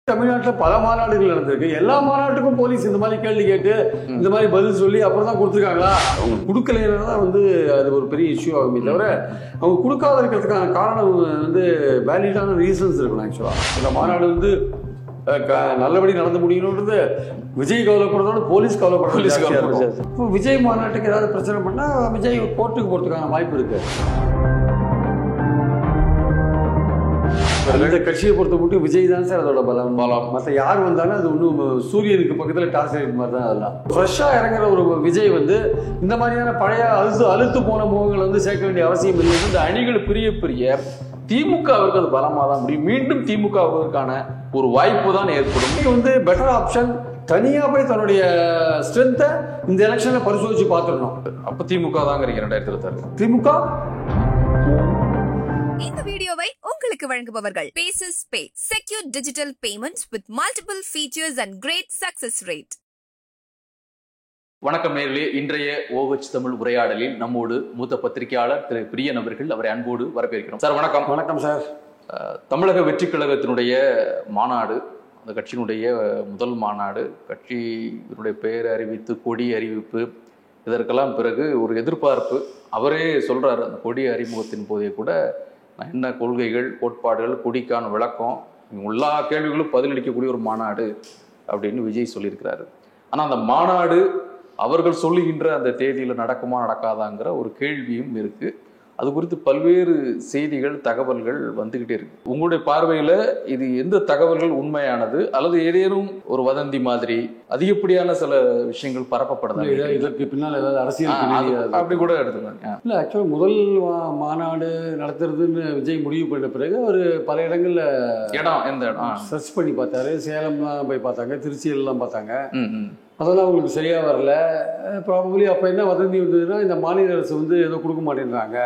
தமிழ்நாட்டில் பல மாநாடுகள் நடந்திருக்கு. எல்லா மாநாட்டுக்கும் போலீஸ் இந்த மாதிரி கேள்வி கேட்டு இந்த மாதிரி பதில் சொல்லி அப்புறம் தான் கொடுத்துருக்காங்களா? அவங்க கொடுக்கலைன்னா தான் அது ஒரு பெரிய இஷ்யூ ஆகுமே தவிர அவங்க கொடுக்காத இருக்கிறதுக்கான காரணம் வேலிடான ரீசன்ஸ் இருக்கணும். ஆக்சுவலாக இந்த மாநாடு நல்லபடி நடந்து முடியணுன்றது விஜய் கவலைப்படுறதோட போலீஸ் கவலைப்படுறது. இப்போ விஜய் மாநாட்டுக்கு ஏதாவது பிரச்சனை பண்ணா விஜய் கோர்ட்டுக்கு போறதுக்கான வாய்ப்பு இருக்கு. இந்த கட்சியை பொறுத்த மட்டும் விஜய் தான் சார் அதோட பலம். மற்ற யார் வந்தாலும் அது ஒன்றும் சூரியனுக்கு பக்கத்தில் டார்ச் லைட் மாதிரி தான். அதெல்லாம் ஃப்ரெஷ்ஷாக இறங்குற ஒரு விஜய் இந்த மாதிரியான பழைய அழுத்து போன முகங்களை சேர்க்க வேண்டிய அவசியம் இல்லை. இந்த அணிகள் பிரிய திமுக அவருக்கு அது பலமாக தான் முடியும். மீண்டும் திமுக வருவதற்கான ஒரு வாய்ப்பு தான் ஏற்படும். பெட்டர் ஆப்ஷன் தனியாக போய் தன்னுடைய ஸ்ட்ரென்த்தை இந்த எலெக்ஷனை பரிசோதிச்சு பார்த்துடணும். அப்போ திமுக தாங்கிறீங்க 2026 திமுக. இந்த வீடியோவை உங்களுக்கு வழங்குபவர்கள் பேசஸ் பே, secure digital payments with multiple features and great success rate. வணக்கம் நேயர்களே, இன்றைய OH தமிழ் உரையாடலில் நம்மோடு மூத்த பத்திரிகையாளர் திரு பிரியன் அவர்கள். அவரை அன்போடு வரவேற்கிறோம். சார் வணக்கம். வணக்கம் சார். தமிழக வெற்றி கழகத்தினுடைய மாநாடு, அந்த கட்சியினுடைய முதல் மாநாடு, கட்சியினுடைய பெயர் அறிவித்து கொடி அறிவிப்பு, இதற்கெல்லாம் பிறகு ஒரு எதிர்பார்ப்பு. அவரே சொல்றாரு, அந்த கொடி அறிமுகத்தின் போதே கூட என்ன கொள்கைகள், கோட்பாடுகள், கொடிக்கான விளக்கம், எல்லா கேள்விகளும் பதிலளிக்கக்கூடிய ஒரு மாநாடு அப்படின்னு விஜய் சொல்லியிருக்கிறாரு. ஆனால் அந்த மாநாடு அவர்கள் சொல்லுகின்ற அந்த தேதியில் நடக்குமா நடக்காதாங்கிற ஒரு கேள்வியும் இருக்கு. அது குறித்து பல்வேறு செய்திகள், தகவல்கள் வந்துகிட்டே இருக்கு. உங்களுடைய பார்வையில இது எந்த தகவல்கள் உண்மையானது, அல்லது ஏதேனும் ஒரு வதந்தி மாதிரி அதிகப்படியான சில விஷயங்கள் பரப்பப்படுது? இதற்கு பின்னால் ஏதாவது அரசியல் அப்படி கூட எடுத்துக்கலாம். இல்லை, ஆக்சுவலாக முதல் மாநாடு நடத்துறதுன்னு விஜய் முடிவு பண்ண பிறகு அவர் பல இடங்கள்ல எந்த இடம் சர்ச் பண்ணி பார்த்தாரு. சேலம்லாம் போய் பார்த்தாங்க, திருச்சியெல்லாம் பார்த்தாங்க. அதெல்லாம் அவங்களுக்கு சரியா வரல. ப்ராபபிளி அப்போ என்ன வதந்தி வந்ததுன்னா, இந்த மாநில அரசு ஏதோ கொடுக்க மாட்டேன்றாங்க,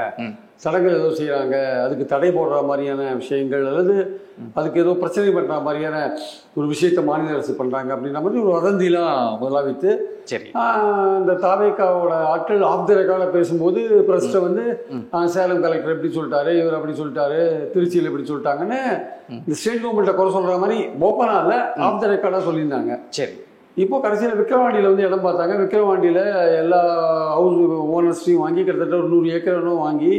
சடங்குகள் ஏதோ செய்கிறாங்க, அதுக்கு தடை போடுற மாதிரியான விஷயங்கள், அல்லது அதுக்கு ஏதோ பிரச்சனை பண்ணுற மாதிரியான ஒரு விஷயத்த மாநில அரசு பண்ணுறாங்க அப்படின்ற மாதிரி ஒரு வதந்திலாம் முதலாக வைத்து, சரி, இந்த தாவேக்காவோட ஆட்கள் ஆஃப் த ரெக்கார்டில் பேசும்போது பிரஸ்ட்டை சேலம் கலெக்டர் எப்படி சொல்லிட்டாரு, இவர் அப்படி சொல்லிட்டாரு, திருச்சியில் எப்படி சொல்லிட்டாங்கன்னு இந்த ஸ்டேட் கவர்மெண்ட்டை குறை சொல்கிற மாதிரி ஓப்பனாக இல்லை, ஆஃப் த ரெக்கார்டாக சொல்லியிருந்தாங்க. சரி. இப்போ கடைசியில் விக்கிரவாண்டியில் இடம் பார்த்தாங்க. விக்கிரவாண்டியில் எல்லா ஹவுஸ் ஓனர்ஸ்டையும் வாங்கி கிட்டத்தட்ட ஒரு 100 ஏக்கர் வாங்கி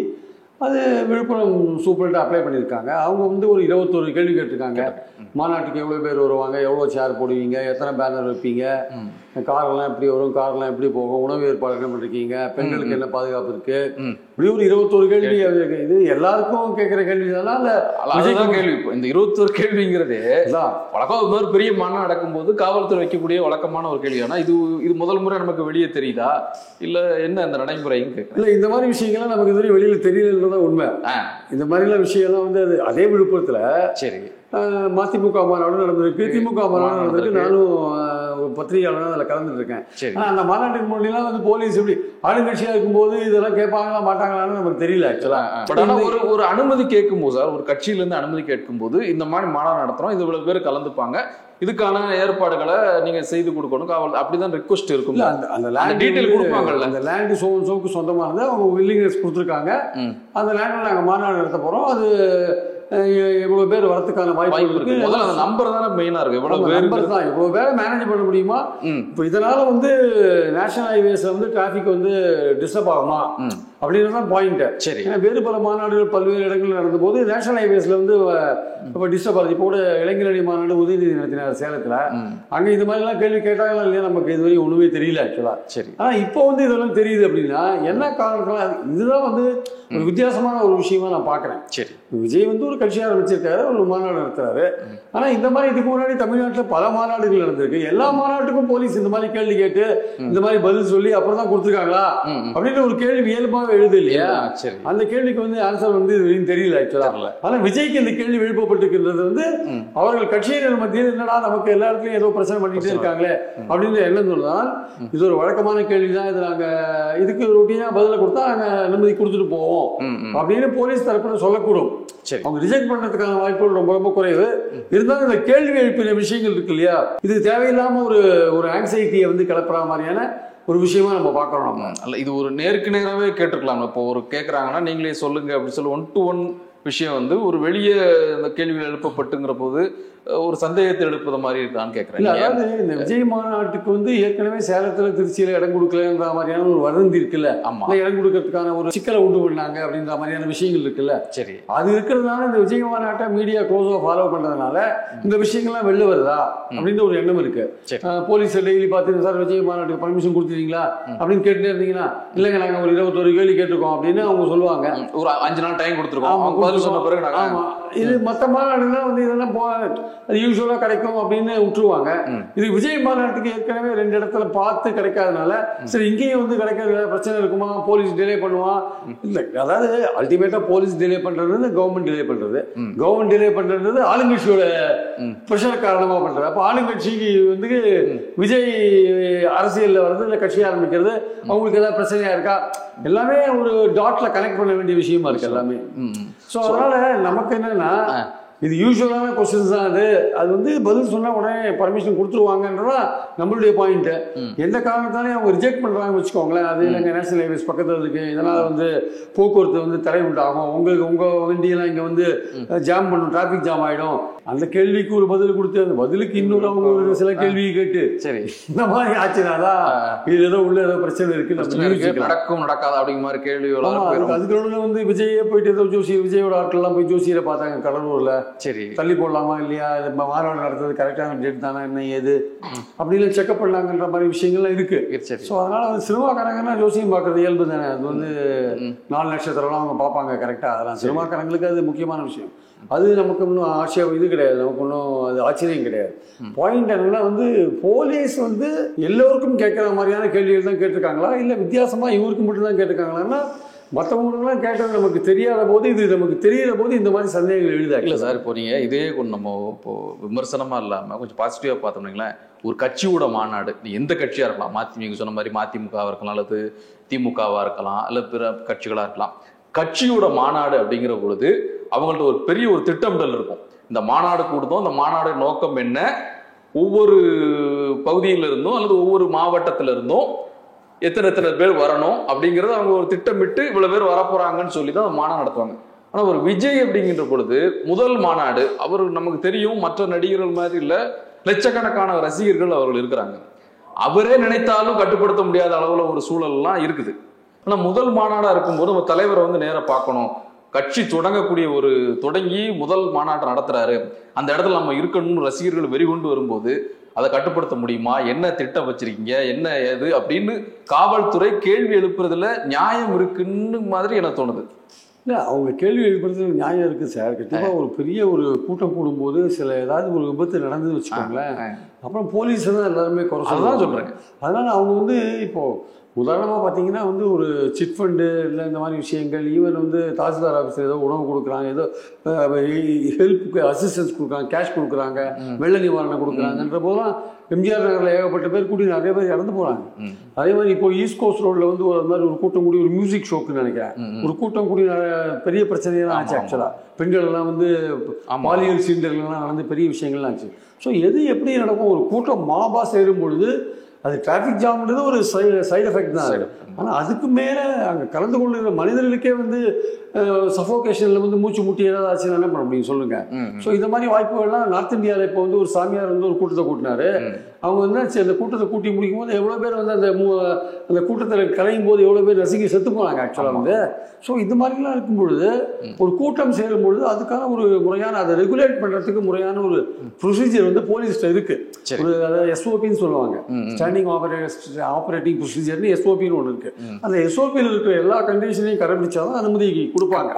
அது விழுப்புரம் சூப்பர்ட்டு அப்ளை பண்ணியிருக்காங்க. அவங்க ஒரு 21 கேள்வி கேட்டிருக்காங்க. மாநாட்டுக்கு எவ்வளோ பேர் வருவாங்க, எவ்வளோ சேர் போடுவீங்க, எத்தனை பேனர் வைப்பீங்க, காரெல்லாம் எப்படி வரும், காரெல்லாம் எப்படி போகும், உணவு ஏற்பாடு என்ன பண்ணிருக்கீங்க, பெண்களுக்கு என்ன பாதுகாப்பு இருக்கு, இப்படி ஒரு 21 கேள்வி. இது எல்லாருக்கும் கேட்குற கேள்வி தானே? அதுதான் கேள்வி. இந்த 21 கேள்விங்கிறது வழக்கம் ஒரு பெரிய மாநாடு நடக்கும்போது காவல்துறை வைக்கக்கூடிய வழக்கமான ஒரு கேள்வி. ஆனால் இது முதல் முறை நமக்கு வெளியே தெரியுதா, இல்லை என்ன இந்த நடைமுறைன்னு கேட்குறேன். இல்லை, இந்த மாதிரி விஷயங்கள்லாம் நமக்கு இதுவரை வெளியில் தெரியலன்றதான் உண்மை. இந்த மாதிரிலாம் விஷயம்லாம் அது அதே விழுப்புரத்தில் சரி மதிமுக மாநாடு நடந்திருக்கு, திமுக மாநாடு நடந்திருக்கு. நானும் பத்திரிகையாளர் அதில் கலந்துட்டு இருக்கேன். ஆனால் அந்த மாநாட்டுக்கு முன்னாடிலாம் போலீஸ் எப்படி ஆளுங்கட்சியாக இருக்கும்போது இதெல்லாம் கேட்பாங்களா மாட்டாங்களான்னு நமக்கு தெரியல. ஆக்சுவலாக ஒரு அனுமதி கேட்கும்போது, சார், ஒரு கட்சியிலேருந்து அனுமதி கேட்கும்போது இந்த மாதிரி மாநாடு நடத்துகிறோம், இது இவ்வளவு பேர் கலந்துப்பாங்க, இதுக்கான ஏற்பாடுகளை நீங்க செய்து கொடுக்கணும், காவல் அப்படிதான் ரிக்வெஸ்ட் இருக்கும். அந்த லேண்ட் டீடைல் கொடுப்பாங்கல்ல, அந்த லேண்ட் சோக்கு சொந்தமானது அவங்க வில்லிங்னஸ் கொடுத்துருக்காங்க. அந்த லேண்டில் நாங்கள் மாநாடு நடத்த போகிறோம், அது எவ்வளவு பேர் வரதுக்கான வாய்ப்பு இருக்கு. முதல்ல அந்த நம்பர் தானே மெயினா இருக்கு. எவ்வளவு நம்பர் தான், எவ்வளவு பேரை மேனேஜ் பண்ண முடியுமா? இப்போ இதனால நேஷனல் ஹைவேஸ்ல டிராபிக் டிஸ்டர்ப் ஆகுமா அப்படின்றதான் பாயிண்ட். சரி, ஏன்னா வேறு பல மாநாடுகள் பல்வேறு இடங்கள் நடந்த போது நேஷனல் ஹைவேஸ்ல இப்போ டிஸ்டர்ப் ஆகுது. இப்போ கூட இளைஞரணி மாநாடு உதயநிதி நடத்தினார் சேலத்துல. அங்க இது மாதிரி எல்லாம் கேள்வி கேட்டாங்களா இல்லையா நமக்கு இதுவரை ஒண்ணுமே தெரியல ஆக்சுவலா. சரி, ஆனா இப்போ இதெல்லாம் தெரியுது அப்படின்னா என்ன காரணம்? இதுதான் ஒரு வித்தியாசமான ஒரு விஷயமா நான் பாக்குறேன். சரி, விஜய் ஒரு கட்சி ஆரம்பிச்சிருக்காரு, ஒரு மாநாடு நடத்துறாரு. ஆனா இந்த மாதிரி இதுக்கு முன்னாடி தமிழ்நாட்டில் பல மாநாடுகள் நடந்திருக்கு. எல்லா மாநாட்டுக்கும் போலீஸ் இந்த மாதிரி கேள்வி கேட்டு இந்த மாதிரி பதில் சொல்லி அப்புறம் தான் கொடுத்துருக்காங்களா அப்படின்ற ஒரு கேள்வி இயல்பாக எழுது இல்லையா? அந்த கேள்விக்கு ஆன்சர் இது தெரியல ஆக்சுவலா. ஆனா விஜய்க்கு இந்த கேள்வி எழுப்பப்பட்டிருக்கிறது அவர்கள் கட்சியினர் மத்தியில் என்னடா நமக்கு எல்லா இடத்துலயும் ஏதோ பிரச்சனை பண்ணிட்டே இருக்காங்களே அப்படின்னு என்ன சொல்லுதான். இது ஒரு வழக்கமான கேள்விதான், இது நாங்க இதுக்கு ரொட்டீனா பதில கொடுத்தா நாங்க அனுமதி கொடுத்துட்டு போவோம் அப்படின்னு போலீஸ் தரப்புல சொல்லக்கூடும். அவங்க ரிஜெக்ட் பண்றதுக்கான வாய்ப்புகள் ரொம்ப ரொம்ப குறைவு. இருந்தாலும் இந்த கேள்வி எழுப்பின விஷயங்கள் இருக்கு இல்லையா, இது தேவையில்லாம ஒரு ஆங்ஸைட்டியை கிளப்புற மாதிரியான ஒரு விஷயமா நம்ம பார்க்கறோம். நம்ம இது ஒரு நேருக்கு நேராகவே கேட்டுருக்கலாம். இப்போ ஒரு கேட்குறாங்கன்னா நீங்களே சொல்லுங்க அப்படின்னு சொல்லி 1-to-1 விஷயம் வந்து ஒரு வெளியே இந்த கேள்விகள் எழுப்பப்பட்டுங்கிற போது ஒரு சந்தேகத்தை எழுப்புத மாதிரி இருக்கான்னு கேட்குறேன். அதாவது இந்த விஜய் மாநாட்டுக்கு வந்து ஏற்கனவே சேலத்துல திருச்சியில இடம் கொடுக்கலன்ற மாதிரியான ஒரு வதந்தி இருக்குல்ல, இடம் கொடுக்கறதுக்கான ஒரு சிக்கலை உண்டு பண்ணாங்க அப்படின்ற மாதிரியான விஷயங்கள் இருக்குல்ல. சரி, அது இருக்கிறதுனால இந்த விஜய் மாநாட்டை மீடியா க்ளோஸா ஃபாலோ பண்றதுனால இந்த விஷயங்கள்லாம் வெளில வருதா அப்படின்ற ஒரு எண்ணம் இருக்கு. போலீஸ் டெய்லி பார்த்து சார் விஜய் மாநாட்டுக்கு பர்மிஷன் கொடுத்துருக்கீங்களா அப்படின்னு கேட்டுட்டே இருந்தீங்கன்னா, இல்லைங்க நாங்க ஒரு 21 கேள்வி கேட்டிருக்கோம் அப்படின்னு அவங்க சொல்லுவாங்க. ஒரு 5 நாள் டைம் கொடுத்துருக்கோம் சொன்ன பிறகு. ஆமா, இது மற்ற மாநாடுலாம் வந்து இதெல்லாம் அது யூஸ்வலா கிடைக்கும் அப்படின்னு விட்டுருவாங்க. இது விஜய் மாநாட்டுக்கு ஏற்கனவே 2 இடத்துல பார்த்து கிடைக்காதனால சரி இங்கேயும் வந்து கிடைக்கிறது பிரச்சனை இருக்குமா, போலீஸ் டிலே பண்ணுவான். இல்ல, அதாவது அல்டிமேட்டா போலீஸ் டிலே பண்றது கவர்மெண்ட் டிலே பண்றது, கவர்மெண்ட் டிலே பண்றது ஆளுங்கட்சியோட பிரஷர் காரணமா பண்றது. அப்ப ஆளுங்கட்சிக்கு வந்து விஜய் அரசியல்ல வருது இல்ல கட்சி ஆரம்பிக்கிறது அவங்களுக்கு ஏதாவது பிரச்சனையா இருக்கா, எல்லாமே ஒரு டாட்ல கனெக்ட் பண்ண வேண்டிய விஷயமா இருக்கு எல்லாமே. சோ அதனால நமக்கு என்னன்னா இது யூஸ்வலான கொஸ்டின்ஸ் தான். அது வந்து பதில் சொன்னா உடனே பர்மிஷன் கொடுத்துருவாங்கன்றதா நம்மளுடைய பாயிண்ட். எந்த காரணத்தாலே அவங்க ரிஜெக்ட் பண்றாங்கன்னு வச்சுக்கோங்களேன், அது இல்லைங்க நேஷனல் ஹைவேஸ் பக்கத்துல இருக்கு, இதனால வந்து போக்குவரத்து வந்து தடை உண்டாகும், உங்க வண்டியெல்லாம் இங்க வந்து ஜாம் பண்ணும், டிராபிக் ஜாம் ஆயிடும். அந்த கேள்விக்கு ஒரு பதில் கொடுத்து அந்த பதிலுக்கு இன்னொரு அவங்க ஒரு சில கேள்வி கேட்டு சரி இந்த மாதிரி ஆச்சுனாதான் இது ஏதோ உள்ள ஏதோ பிரச்சனை இருக்கு, நடக்கும் நடக்காது அப்படிங்கிற மாதிரி கேள்வி. அதுக்கு வந்து விஜயே போயிட்டு ஏதோ விஜயோட ஆட்கள் எல்லாம் போய் ஜோசியரை பார்த்தாங்க கடலூர்ல. சரி, தள்ளி போடலாமா இல்லையா, மாநாடு நடத்துறது கரெக்டான டேட் தானே என்ன ஏது அப்படின்னு செக்அப் பண்ணாங்கன்ற மாதிரி விஷயங்கள்லாம் இருக்கு. ஸோ அதனால வந்து சினிமாக்காரங்கன்னா ஜோசியம் பார்க்கறது இயல்பு தானே. அது வந்து 4 நட்சத்திரம்லாம் அவங்க பார்ப்பாங்க கரெக்டா. அதெல்லாம் சினிமாக்காரங்களுக்கு அது முக்கியமான விஷயம். அது நமக்கு இன்னும் ஆட்சேபம் இது கிடையாது, நமக்கு இன்னும் அது ஆச்சரியம் கிடையாது. பாயிண்ட் என்னன்னா வந்து போலீஸ் வந்து எல்லோருக்கும் கேட்கற மாதிரியான கேள்விகள் தான் கேட்டிருக்காங்களா இல்ல வித்தியாசமா இவருக்கு மட்டும் தான் கேட்டிருக்காங்களான்னா மற்றவங்களுக்குலாம் கேட்டது நமக்கு தெரியாத போது இது நமக்கு தெரியாத போது இந்த மாதிரி சந்தேகங்கள் எழுதா. இல்லை சார், இப்போ நீங்கள் இதே கொஞ்சம் நம்ம இப்போ விமர்சனமாக இல்லாமல் கொஞ்சம் பாசிட்டிவாக பார்த்தோம்னீங்களா, ஒரு கட்சியோட மாநாடு, நீ எந்த கட்சியாக இருக்கலாம், நீங்கள் சொன்ன மாதிரி மதிமுகவாக இருக்கலாம் அல்லது திமுகவாக இருக்கலாம் அல்லது பிற கட்சிகளாக இருக்கலாம், கட்சியோட மாநாடு அப்படிங்கிற பொழுது அவங்கள்ட்ட ஒரு பெரிய ஒரு திட்டமிடல் இருக்கும். இந்த மாநாடு கூடுதோம், இந்த மாநாடு நோக்கம் என்ன, ஒவ்வொரு பகுதியில இருந்தும் அல்லது ஒவ்வொரு மாவட்டத்தில இருந்தும் எத்தனை பேர் வரணும் அப்படிங்கிறது அவங்க ஒரு திட்டமிட்டு இவ்வளவு பேர் வரப்போறாங்கன்னு சொல்லி தான் மாநாடு நடத்துவாங்க. ஆனா ஒரு விஜய் அப்படிங்கிற பொழுது முதல் மாநாடு, அவர் நமக்கு தெரியும் மற்ற நடிகர்கள் மாதிரி இல்ல, லட்சக்கணக்கான ரசிகர்கள் அவர்கள் இருக்கிறாங்க. அவரே நினைத்தாலும் கட்டுப்படுத்த முடியாத அளவுல ஒரு சூழல்லாம் இருக்குது. ஆனா முதல் மாநாடா இருக்கும்போது நம்ம தலைவரை வந்து நேரா பார்க்கணும், கட்சி தொடங்கக்கூடிய ஒரு தொடங்கி முதல் மாநாட்டை நடத்துறாரு, அந்த இடத்துல நம்ம இருக்கணும்னு ரசிகர்கள் வெறிகொண்டு வரும்போது அதை கட்டுப்படுத்த முடியுமா, என்ன திட்டம் வச்சிருக்கீங்க, என்ன ஏது அப்படின்னு காவல்துறை கேள்வி எழுப்புறதுல நியாயம் இருக்குன்னு மாதிரி எனக்கு தோணுது. இல்லை, அவங்க கேள்வி எழுப்புறது நியாயம் இருக்குது சார். கண்டிப்பாக ஒரு பெரிய ஒரு கூட்டம் கூடும்போது சில ஏதாவது ஒரு விபத்து நடந்து வச்சுக்கோங்களேன், அப்புறம் போலீஸ் தான் எல்லாருமே குறை சொல்லதான் சொல்கிறேன். அதனால அவங்க வந்து இப்போது உதாரணமாக பார்த்தீங்கன்னா வந்து ஒரு சிட் ஃபண்டு இல்லை இந்த மாதிரி விஷயங்கள், ஈவன் வந்து தாசில்தார் ஆஃபீஸில் ஏதோ உணவு கொடுக்குறாங்க, ஏதோ ஹெல்ப்புக்கு அசிஸ்டன்ஸ் கொடுக்குறாங்க, கேஷ் கொடுக்குறாங்க, வெள்ள நிவாரணம் கொடுக்குறாங்கன்ற போதெல்லாம் எம்ஜிஆர் நகரில் ஏகப்பட்ட பேர் கூட்டி நிறைய பேர் இறந்து போகிறாங்க. அதே மாதிரி இப்போ ஈஸ்ட் கோஸ்ட் ரோடில் வந்து ஒரு மாதிரி ஒரு கூட்டம் கூடி ஒரு மியூசிக் ஷோக்குன்னு நினைக்கிறேன், ஒரு கூட்டம் கூடி பெரிய பிரச்சனையெல்லாம் ஆச்சு. ஆக்சுவலாக பெண்கள் எல்லாம் வந்து பாலியல் சீண்டர்கள்லாம் நடந்து பெரிய விஷயங்கள்லாம் ஆச்சு. ஸோ எது எப்படி நடக்கும், ஒரு கூட்டம் மாபா சேரும் பொழுது அது டிராஃபிக் ஜாம்ன்றது ஒரு சைடு எஃபெக்ட் தான். ஆனால் அதுக்கு மேலே அங்கே கலந்து கொள்ளுகிற மனிதர்களுக்கே வந்து சஃபோகேஷனில் வந்து மூச்சு முட்டி ஏதாவது ஆச்சுன்னா என்ன பண்ண முடியும் சொல்லுங்க. ஸோ இந்த மாதிரி வாய்ப்புகள்லாம் நார்த் இந்தியாவில் இப்போ வந்து ஒரு சாமியார் வந்து ஒரு கூட்டத்தை கூட்டினாரு. அவங்க வந்து அந்த கூட்டத்தை கூட்டி முடிக்கும் போது எவ்வளோ பேர் வந்து அந்த கூட்டத்தில் கலையும் போது எவ்வளோ பேர் ரசிகை செத்து போனாங்க ஆக்சுவலாக வந்து. ஸோ இது மாதிரிலாம் இருக்கும் பொழுது ஒரு கூட்டம் சேரும் பொழுது அதுக்கான ஒரு முறையான அதை ரெகுலேட் பண்ணுறதுக்கு முறையான ஒரு ப்ரொசீஜர் வந்து போலீஸ்ல இருக்கு. ஒரு அதாவது எஸ்ஓபின்னு சொல்லுவாங்க, ஸ்டாண்டிங் ஆப்ரேட்டிங் ப்ரொசீஜர்னு எஸ்ஓபின்னு ஒன்று இருக்கு. அந்த எஸ்ஓபியில் இருக்கிற எல்லா கண்டிஷனையும் கடைபிடிச்சாதான் அனுமதி கொடுப்பாங்க.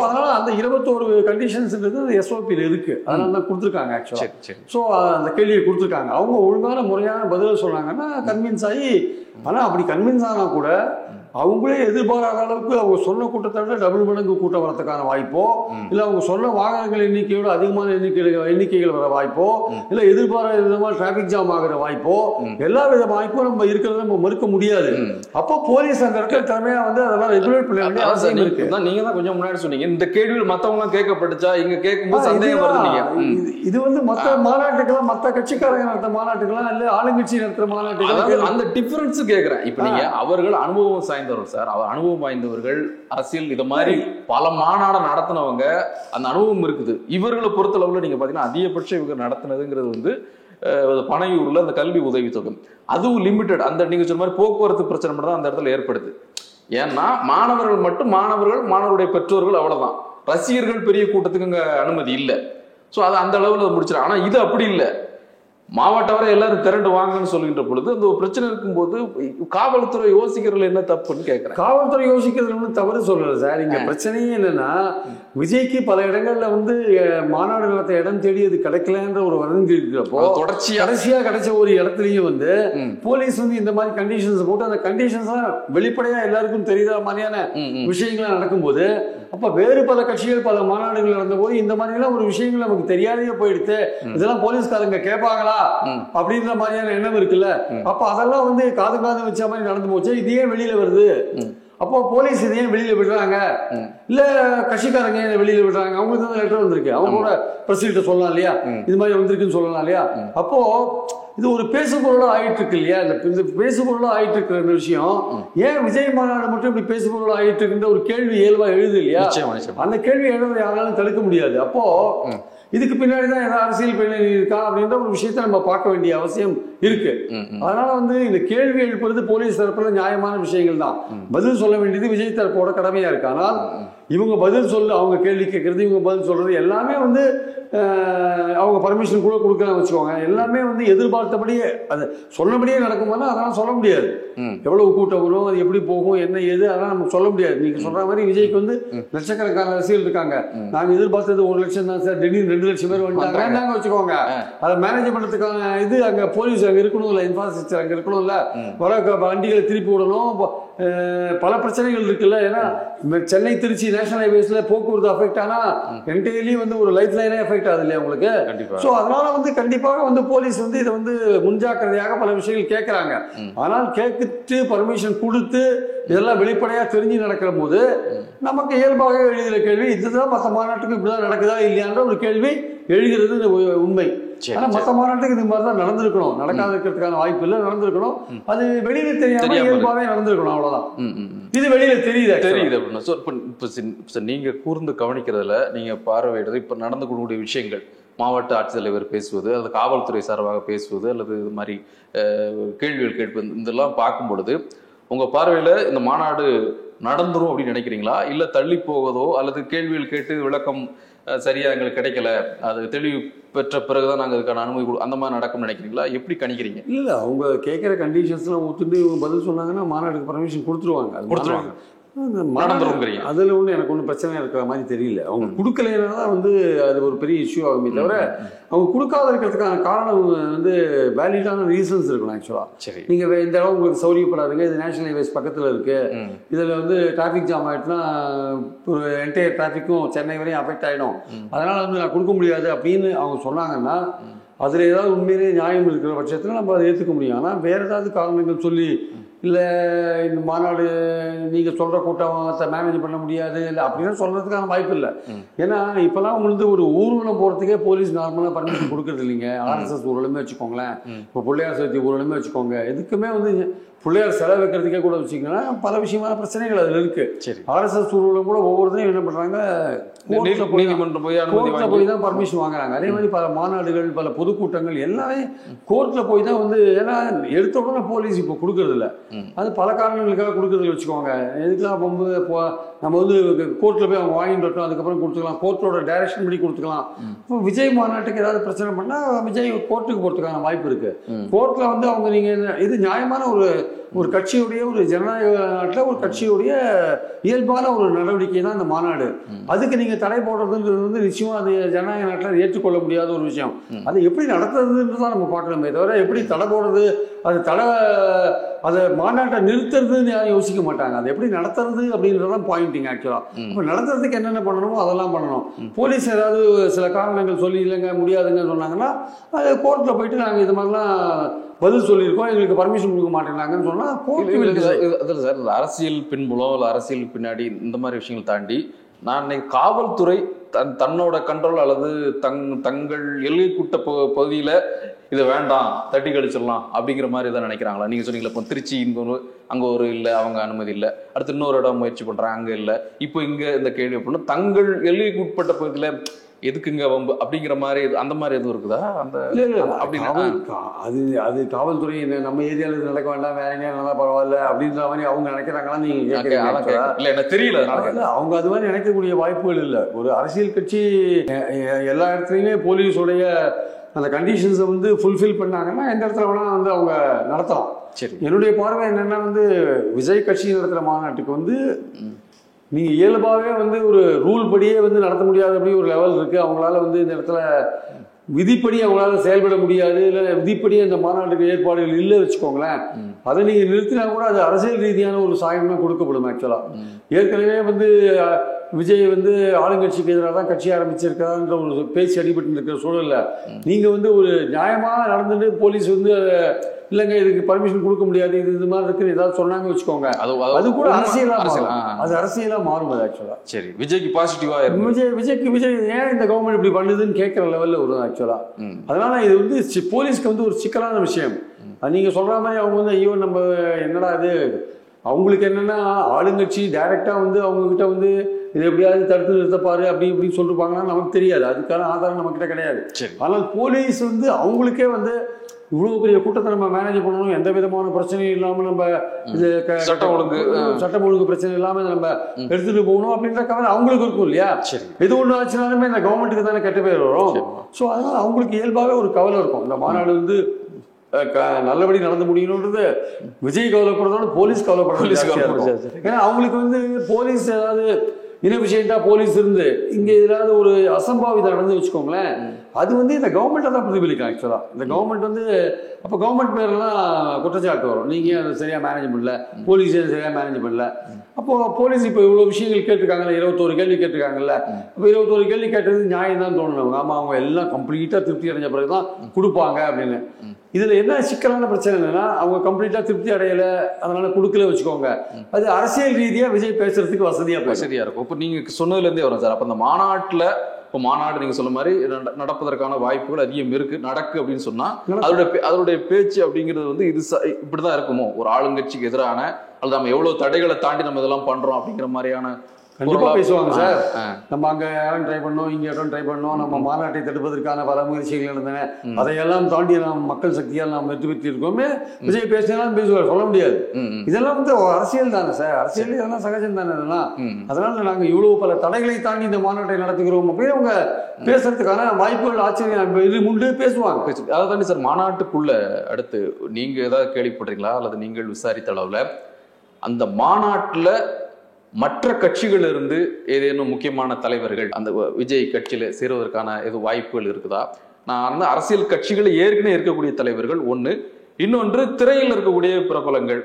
அதனால அந்த 21 கண்டிஷன்ஸ்ன்றது எஸ்ஓபியில் இருக்கு, அதனால தான் கொடுத்துருக்காங்க ஆக்சுவலா. ஸோ அந்த கேள்வியை கொடுத்துருக்காங்க. அவங்க ஒழுங்கான முறையான பதில் சொன்னாங்கன்னா கன்வின்ஸ் ஆகி, ஆனால் அப்படி கன்வின்ஸ் ஆனா கூட அவங்களே எதிர்பாராத அளவுக்கு அவங்க சொன்ன கூட்டத்தை விட டபுள் மடங்கு கூட்டம் வரதுக்கான வாய்ப்போ, இல்லை அவங்க சொன்ன வாகனங்கள் எண்ணிக்கையோட அதிகமான எண்ணிக்கைகள் வர வாய்ப்போ, இல்லை எதிர்பாராத விதமாக டிராபிக் ஜாம் ஆகிற வாய்ப்போ, எல்லா வித வாய்ப்பும் நம்ம இருக்கிறத நம்ம மறுக்க முடியாது. அப்போ போலீஸ் அந்த இடத்துல திறமையா வந்து அதெல்லாம் ரெகுலேட் பண்ண வேண்டிய அவசியம் இருக்கு. நீங்க தான் கொஞ்சம் முன்னாடி சொன்னீங்க இந்த கேள்விகள் மற்றவங்க கேட்கப்பட்டுச்சா, இங்க கேட்கும்போது சந்தேகம் வருது. இது வந்து மற்ற மாநாட்டுக்கெல்லாம், மற்ற கட்சிக்காரங்க நடத்த மாநாட்டுக்கெல்லாம், இல்லை ஆளுங்கட்சி நடத்துற மாநாட்டுக்கு அந்த டிஃபரன்ஸ் கேட்கிறேன். இப்ப நீங்க அவர்கள் அனுபவம் வாய்ந்தவர்கள் சார், அவர் அனுபவம் வாய்ந்தவர்கள், அரசியல் இத மாதிரி பல மாநாட நடத்தினவங்க, அந்த அனுபவம் இருக்குது. இவர்களை பொறுத்தளவுல நீங்க பாத்தீங்கன்னா அதிகபட்சம் இவங்க நடத்தினதுங்கிறது வந்து பனையூர்ல அந்த கல்வி உதவித்தொகை, அதுவும் லிமிடெட். அந்த நீங்க சொன்ன மாதிரி போக்குவரத்து பிரச்சனை மட்டும் தான் அந்த இடத்துல ஏற்படுது. ஏன்னா மாணவர்கள் மட்டும் மாணவருடைய பெற்றோர்கள் அவ்வளவுதான், ரசிகர்கள் பெரிய கூட்டத்துக்கு அங்க அனுமதி இல்லை. ஸோ அது அந்த அளவில் முடிச்சிடும். ஆனா இது அப்படி இல்லை, மாவட்ட வரை எல்லாரும் திரண்டு வாங்கன்னு சொல்லுகின்ற பொழுது அந்த ஒரு பிரச்சனை இருக்கும்போது காவல்துறை யோசிக்கிறதுல என்ன தப்புன்னு கேட்கிறேன். காவல்துறை யோசிக்கிறதுல ஒன்றும் தவறு சொல்லல சார். இங்க பிரச்சனையே என்னன்னா, விஜய்க்கு பல இடங்கள்ல வந்து மாநாடு நடத்த இடம் தேடி அது கிடைக்கலன்ற ஒரு வதந்தி இருக்கிறப்போ கடைசியா கிடைச்ச ஒரு இடத்துலயும் வந்து போலீஸ் வந்து இந்த மாதிரி கண்டிஷன்ஸ் போட்டு அந்த கண்டிஷன்ஸ் வெளிப்படையா எல்லாருக்கும் தெரியாத மாதிரியான விஷயங்கள்லாம் நடக்கும்போது, அப்ப வேறு பல கட்சிகள் பல மாநாடுகள் நடந்த போது இந்த மாதிரி எல்லாம் ஒரு விஷயங்கள் நமக்கு தெரியாதையே போயிடுத்து, இதெல்லாம் போலீஸ்காரங்க கேட்பாங்களா அப்படின்ற மாதிரியான எண்ணம் இருக்குல்ல. அப்ப அதெல்லாம் வந்து காது காது வச்ச மாதிரி நடந்து போச்சு. இது ஏன் வெளியில வருது? அப்போ போலீஸ் இதையே வெளியில விடுறாங்க, இல்ல கட்சிக்காரங்க வெளியில விடுறாங்க. அவங்களுக்கு தான் லெட்டர் வந்திருக்கு, அவங்களோட பிரசிடென்ட் சொல்லலாம் இல்லையா, இது மாதிரி வந்திருக்குன்னு சொல்லலாம் இல்லையா. அப்போ இது ஒரு பேசுபொருளா ஆயிட்டு இருக்கு இல்லையா. இந்த பேசுபொருளா ஆயிட்டு இருக்கிற விஷயம் ஏன் விஜய் மாநாடு மட்டும் இப்படி பேசுபொருளா ஆயிட்டு இருக்குன்ற ஒரு கேள்வி இயல்பா எழுது இல்லையா. அந்த கேள்வி எழுத யாராலும் தடுக்க முடியாது. அப்போ இதுக்கு பின்னாடிதான் ஏதாவது அரசியல் பின்னணி இருக்கா அப்படின்ற ஒரு விஷயத்த நம்ம பார்க்க வேண்டிய அவசியம் இருக்கு. அதனால வந்து இந்த கேள்வி எழுப்புறது போலீஸ் தரப்புல நியாயமான விஷயங்கள் தான். பதில் சொல்ல வேண்டியது விஜய் தரப்போட கடமையா இருக்கு. ஆனால் இவங்க பதில் சொல்ல, அவங்க கேள்வி கேட்கறது, இவங்க பதில் சொல்றது எல்லாமே வந்து அவங்க பர்மிஷன் கூட கொடுக்கலாம் வச்சுக்கோங்க. எல்லாமே வந்து எதிர்பார்த்தபடியே அது சொன்னபடியே நடக்கும்போது அதெல்லாம் சொல்ல முடியாது. எவ்வளவு கூட்டம் வரும், அது எப்படி போகும், என்ன ஏது, அதெல்லாம் நமக்கு சொல்ல முடியாது. நீங்க சொல்ற மாதிரி விஜய்க்கு வந்து லட்சக்கணக்கான ரசிகர்கள் இருக்காங்க. நாங்க எதிர்பார்த்தது 1 லட்சம் தான் சார், திடீர்னு 2 லட்சம் பேர் வந்துட்டாங்க வச்சுக்கோங்க. அதை மேனேஜ் பண்றதுக்கான இது அங்க போலீஸ் அங்க இருக்கணும்ல, இன்ஃப்ராஸ்ட்ரக்சர் அங்க இருக்கணும்ல, வர வண்டிகளை திருப்பி விடணும், பல பிரச்சனைகள் இருக்குல்ல. ஏன்னா சென்னை திருச்சி நேஷனல் ஹைவேஸ்ல போக்குவரத்து அஃபெக்ட் ஆனா என்டையர்லி வந்து ஒரு லைஃப் லைனே அஃபெக்ட் ஆகுது இல்லையா உங்களுக்கு. சோ அதனால வந்து கண்டிப்பாக வந்து போலீஸ் வந்து இதை வந்து முன்ஜாக்கிரதையாக பல விஷயங்கள் கேட்கறாங்க. ஆனால் கேட்டு பர்மிஷன் கொடுத்து இதெல்லாம் வெளிப்படையா தெரிஞ்சு நடக்கிற போது நமக்கு இயல்பாக எழுதுகிற கேள்வி இதுதான் மற்ற மாநாட்டுக்கு இப்படிதான் நடக்குதா இல்லையான்ற ஒரு கேள்வி எழுகிறது உண்மை. ஆனா மத்த மாநாட்டுக்கு இது மாதிரிதான் நடந்திருக்கணும், நடக்காத இருக்கிறதுக்கான வாய்ப்பு இல்லை, நடந்திருக்கணும். அது வெளியில தெரியாம இயல்பாவே நடந்திருக்கணும், அவ்வளவுதான். இது வெளியில தெரியுது அப்படின்னா நீங்க கூர்ந்து கவனிக்கிறதுல நீங்க பார்வையிடுறது இப்ப நடந்து கூடிய விஷயங்கள், மாவட்ட ஆட்சித்தலைவர் பேசுவது அல்லது காவல்துறை சார்பாக பேசுவது அல்லது இது மாதிரி கேள்விகள் கேட்பது, இதெல்லாம் பார்க்கும் பொழுது உங்க பார்வையில இந்த மாநாடு நடந்துரும் அப்படின்னு நினைக்கிறீங்களா, இல்ல தள்ளி போவதோ அல்லது கேள்விகள் கேட்டு விளக்கம் சரியா எங்களுக்கு கிடைக்கல, அது தெளிவு பெற்ற பிறகுதான் நாங்க அதுக்கான அனுமதி அந்த மாதிரி நடக்கும்னு நினைக்கிறீங்களா, எப்படி கணிக்கிறீங்க? இல்ல அவங்க கேட்கிற கண்டிஷன்ஸ்லாம் ஒத்துட்டு இவங்க பதில் சொன்னாங்கன்னா மாநாடுக்கு பர்மிஷன் கொடுத்துருவாங்க. அதுல ஒண்ணு எனக்கு ஒன்றும் பிரச்சனை இருக்கிற மாதிரி தெரியல. அவங்க கொடுக்கலைன்னா தான் வந்து அது ஒரு பெரிய இஷ்யூ ஆகுமே தவிர அவங்க கொடுக்காத இருக்கிறதுக்கான காரணம் வந்து வேலிடான ரீசன்ஸ் இருக்கணும். ஆக்சுவலா நீங்க இந்த இடம் உங்களுக்கு சௌரியப்படாதுங்க, இது நேஷனல் ஹைவேஸ் பக்கத்துல இருக்கு, இதுல வந்து டிராபிக் ஜாம் ஆயிட்டுனா ஒரு என்டையர் டிராபிக்கும் சென்னை வரையும் அஃபெக்ட் ஆயிடும், அதனால வந்து நான் கொடுக்க முடியாது அப்படின்னு அவங்க சொன்னாங்கன்னா அதுல ஏதாவது உண்மையிலேயே நியாயம் இருக்கிற பட்சத்துல நம்ம அதை ஏற்றுக்க முடியும். ஆனா வேற ஏதாவது காரணங்கள் சொல்லி இல்லை இந்த மாநாடு நீங்கள் சொல்கிற கூட்டத்தை மேனேஜ் பண்ண முடியாது இல்லை அப்படின்னு சொல்கிறதுக்கான வாய்ப்பு இல்லை. ஏன்னா இப்போலாம் உங்களுக்கு ஒரு ஊர்வலம் போகிறதுக்கே போலீஸ் நார்மலாக பர்மிஷன் கொடுக்குறது இல்லைங்க. ஆர்எஸ்எஸ் ஊர்வலமே வச்சுக்கோங்களேன், இப்போ பிள்ளையார் சதுர்த்தி ஊர்வலமே வச்சுக்கோங்க, எதுக்குமே வந்து பிள்ளையார் செலவு வைக்கிறதுக்கே கூட வச்சுக்கோங்கன்னா பல விஷயமான பிரச்சனைகள் அதில் இருக்கு. ஆர்எஸ்எஸ் ஊர்வலம் கூட ஒவ்வொருத்தரையும் என்ன பண்ணுறாங்க, நீதிமன்றம் போய் தான் பர்மிஷன் வாங்குறாங்க. அதே மாதிரி பல மாநாடுகள் பல பொதுக்கூட்டங்கள் எல்லாமே கோர்ட்டில் போய் தான் வந்து, ஏன்னா எடுத்த உடனே போலீஸ் இப்போ கொடுக்கறது இல்லை, அது பல காரணங்களுக்காக கொடுக்குறதுல வச்சுக்கோங்க. எதுக்கெல்லாம் ரொம்ப நம்ம வந்து கோர்ட்டில் போய் அவங்க வாங்கிட்டு வரட்டும், அதுக்கப்புறம் கொடுத்துக்கலாம், கோர்ட்டோட டைரக்ஷன் படி கொடுத்துக்கலாம். இப்போ விஜய் மாநாட்டுக்கு ஏதாவது பிரச்சனை பண்ணால் விஜய் கோர்ட்டுக்கு போகிறதுக்கான வாய்ப்பு இருக்கு. கோர்ட்டில் வந்து அவங்க நீங்கள் இது நியாயமான ஒரு கட்சியுடைய ஒரு ஜனநாயக நாட்டில் ஒரு கட்சியுடைய இயல்பான ஒரு நடவடிக்கை தான் இந்த மாநாடு. அதுக்கு நீங்க தடை போடுறதுன்றது வந்து நிச்சயமா அது ஜனநாயக நாட்டில் ஏற்றுக்கொள்ள முடியாத ஒரு விஷயம். அதை எப்படி நடத்துறதுன்னு தான் நம்ம பார்க்கணுமே தவிர எப்படி தடை போடுறது, அது அதை மாநாட்டை நிறுத்துறதுன்னு யாரும் யோசிக்க மாட்டாங்க. அதை எப்படி நடத்துறது அப்படின்றதான் பாயிண்டிங். ஆக்சுவலா இப்போ நடத்துறதுக்கு என்னென்ன பண்ணணுமோ அதெல்லாம் பண்ணணும். போலீஸ் ஏதாவது சில காரணங்கள் சொல்லி இல்லைங்க முடியாதுங்கன்னு சொன்னாங்கன்னா அது கோர்ட்டில் போயிட்டு நாங்கள் இது மாதிரிலாம் பதில் சொல்லியிருக்கோம், எங்களுக்கு பர்மிஷன் கொடுக்க மாட்டேங்கிறாங்கன்னு சொன்னா அதில் சார் இந்த அரசியல் பின்புலம் இல்லை அரசியல் பின்னாடி இந்த மாதிரி விஷயங்கள் தாண்டி நான் காவல்துறை தன்னோட கண்ட்ரோல் அல்லது தங்கள் எல்லைக்குட்ட பகுதியில் இதை வேண்டாம் தட்டி கழிச்சிடலாம் அப்படிங்கிற மாதிரி தான் நினைக்கிறாங்களா? நீங்க சொன்னீங்களா இப்போ திருச்சி அங்க ஒரு இல்லை, அவங்க அனுமதி இல்லை, அடுத்து இன்னொரு இடம் முயற்சி பண்றாங்க, அங்க இல்லை, இப்போ இங்க இந்த கேள்வி அப்படின்னா தங்கள் எல்லைக்கு உட்பட்ட பகுதியில எதுக்குங்க வம்பு அப்படிங்கிற மாதிரி அந்த மாதிரி எதுவும் இருக்குதா? அந்த அது காவல்துறை நம்ம ஏரியாவில் நடக்க வேண்டாம், வேற எங்கேயா நல்லா பரவாயில்ல அப்படின்ற மாதிரி அவங்க நினைக்கிறாங்களா நீங்க எனக்கு தெரியல. அவங்க அது மாதிரி நினைக்கக்கூடிய வாய்ப்புகள் இல்லை. ஒரு அரசியல் கட்சி எல்லா இடத்துலையுமே போலீஸுடைய அந்த கண்டிஷன்ஸை வந்து ஃபுல்ஃபில் பண்ணாங்கன்னா எந்த இடத்துல வேணா வந்து அவங்க நடத்தலாம். சரி, என்னுடைய பார்வை என்னன்னா வந்து விஜய் கட்சி நடத்துகிற மாநாட்டுக்கு வந்து நீங்கள் இயல்பாகவே வந்து ஒரு ரூல் படியே வந்து நடத்த முடியாத அப்படி ஒரு லெவல் இருக்குது. அவங்களால வந்து இந்த இடத்துல விதிப்படி அவங்களால செயல்பட முடியாது, இல்லை விதிப்படி அந்த மாநாட்டுக்கு ஏற்பாடுகள் இல்லை வச்சுக்கோங்களேன். அதை நீங்கள் நிறுத்தினா கூட அது அரசியல் ரீதியான ஒரு சாயம் தான் கொடுக்கப்படும். ஆக்சுவலாக ஏற்கனவே வந்து விஜய் வந்து ஆளுங்கட்சிக்கு எதிராக தான் கட்சி ஆரம்பிச்சிருக்காருன்ற ஒரு பேச்சு அடிபட்டு இருக்கிற சூழல்ல நீங்கள் வந்து ஒரு நியாயமாக நடந்துட்டு போலீஸ் வந்து இல்லைங்க இதுக்கு பர்மிஷன் கொடுக்க முடியாது, இது மாதிரி இருக்குன்னு ஏதாவது சொன்னாங்க வச்சுக்கோங்க, அது கூட அரசியலா மாறும். அது ஆக்சுவலா சரி, விஜய்க்கு பாசிட்டிவா விஜய் ஏன் இந்த கவர்மெண்ட் இப்படி பண்ணுதுன்னு கேட்கிற லெவல்ல வரும் ஆக்சுவலா. அதனால இது வந்து போலீஸ்க்கு வந்து ஒரு சிக்கலான விஷயம். அது நீங்க சொல்ற மாதிரி அவங்க வந்து ஐயோ நம்ம என்னடா இது, அவங்களுக்கு என்னன்னா ஆளுங்கட்சி டைரக்டா வந்து அவங்க கிட்ட வந்து இது எப்படியாவது தடுத்து நிறுத்தப்பாரு அப்படி இப்படின்னு சொல்லிருப்பாங்கன்னா நமக்கு தெரியாது, அதுக்கான ஆதாரம் நம்ம கிட்ட கிடையாது. ஆனால் போலீஸ் வந்து அவங்களுக்கே வந்து இவ்வளவு பெரிய கூட்டத்தை நம்ம மேனேஜ் பண்ணணும், எந்த விதமான பிரச்சனையும் இல்லாம நம்ம இது சட்டம் ஒழுங்கு பிரச்சனை இல்லாம நம்ம எடுத்துட்டு போகணும் அப்படின்ற கவலை அவங்களுக்கு இருக்கும் இல்லையா. எது ஒண்ணு ஆச்சுனாலுமே இந்த கவர்மெண்ட்டுக்கு தானே கெட்ட பேர் வரும். ஸோ அதனால அவங்களுக்கு இயல்பாக ஒரு கவலை இருக்கும். இந்த மாநாடு வந்து நல்லபடி நடந்து முடியணுன்றது விஜய் கவலைப்படுறதோட போலீஸ் கவலைப்படுறது. ஏன்னா அவங்களுக்கு வந்து போலீஸ் ஏதாவது இனபிஷியண்டா போலீஸ் இருந்து இங்க ஏதாவது ஒரு அசம்பாவிதம் நடந்து வச்சுக்கோங்களேன், அது வந்து இந்த கவர்மெண்ட்டை தான் பிரதிபலிக்கும். ஆக்சுவலா இந்த கவர்மெண்ட் வந்து அப்போ கவர்மெண்ட் பேர்லாம் குற்றச்சாட்டு வரும், நீங்க அதை சரியா மேனேஜ் பண்ணல, போலீஸ் சரியா மேனேஜ் பண்ணல. அப்போ போலீஸ் இப்போ இவ்வளவு விஷயங்கள் கேட்டிருக்காங்கல்ல, 21 கேள்வி கேட்டிருக்காங்கல்ல, இப்போ 21 கேள்வி கேட்டது நியாயம் தான் தோணுங்க. ஆமா அவங்க எல்லாம் கம்ப்ளீட்டா திருப்தி அடைஞ்ச பிறகுதான் கொடுப்பாங்க அப்படின்னு. இதுல என்ன சிக்கலான பிரச்சனை என்னன்னா அவங்க கம்ப்ளீட்டா திருப்தி அடையல, அதனால கொடுக்கல வச்சுக்கோங்க, அது அரசியல் ரீதியா விஜய் பேசுறதுக்கு வசதியா இருக்கும். இப்போ நீங்க சொன்னதுல இருந்தே வரும் சார். அப்ப அந்த மாநாட்டுல இப்போ மாநாடு நீங்க சொன்ன மாதிரி நடப்பதற்கான வாய்ப்புகள் அதிகம் இருக்கு, நடக்கு அப்படின்னு சொன்னா அதோடைய பேச்சு அப்படிங்கிறது வந்து இது இப்படிதான் இருக்குமோ, ஒரு ஆளுங்கட்சிக்கு எதிரான அல்லது நம்ம எவ்வளவு தடைகளை தாண்டி நம்ம இதெல்லாம் பண்றோம் அப்படிங்கிற மாதிரியான கண்டிப்பா பேசுவாங்க சார். நம்ம அங்க யாரும் ட்ரை பண்ணோம், இங்க இடம் ட்ரை பண்ணோம், நம்ம மாநாட்டை தடுப்பதற்கான பல முயற்சிகள் நடந்தன, அதையெல்லாம் தாண்டி நாம் மக்கள் சக்தியால் நாம் வெற்றி பெற்று இருக்கோமே. விஜய் பேசினாலும் பேசுவார், சொல்ல முடியாது. இதெல்லாம் வந்து அரசியல் தானே சார், அரசியல் இதெல்லாம் சகஜம் தானே இதெல்லாம். அதனால நாங்க இவ்வளவு பல தடைகளை தாண்டி இந்த மாநாட்டை நடத்துகிறோம் அப்படின்னு அவங்க பேசுறதுக்கான வாய்ப்புகள் ஆச்சரியம் இது முன்பே பேசுவாங்க. அதை தாண்டி சார் மாநாட்டுக்குள்ள அடுத்து நீங்க ஏதாவது கேள்விப்படுறீங்களா அல்லது நீங்கள் விசாரித்த அளவுல அந்த மாநாட்டுல மற்ற கட்சிகள் இருந்து ஏதேனும் முக்கியமான தலைவர்கள் அந்த விஜய் கட்சியில சேருவதற்கான எதுவும் வாய்ப்புகள் இருக்குதா? நான் வந்து அரசியல் கட்சிகள் ஏற்கனவே இருக்கக்கூடிய தலைவர்கள் ஒண்ணு, இன்னொன்று திரையில் இருக்கக்கூடிய பிரபலங்கள்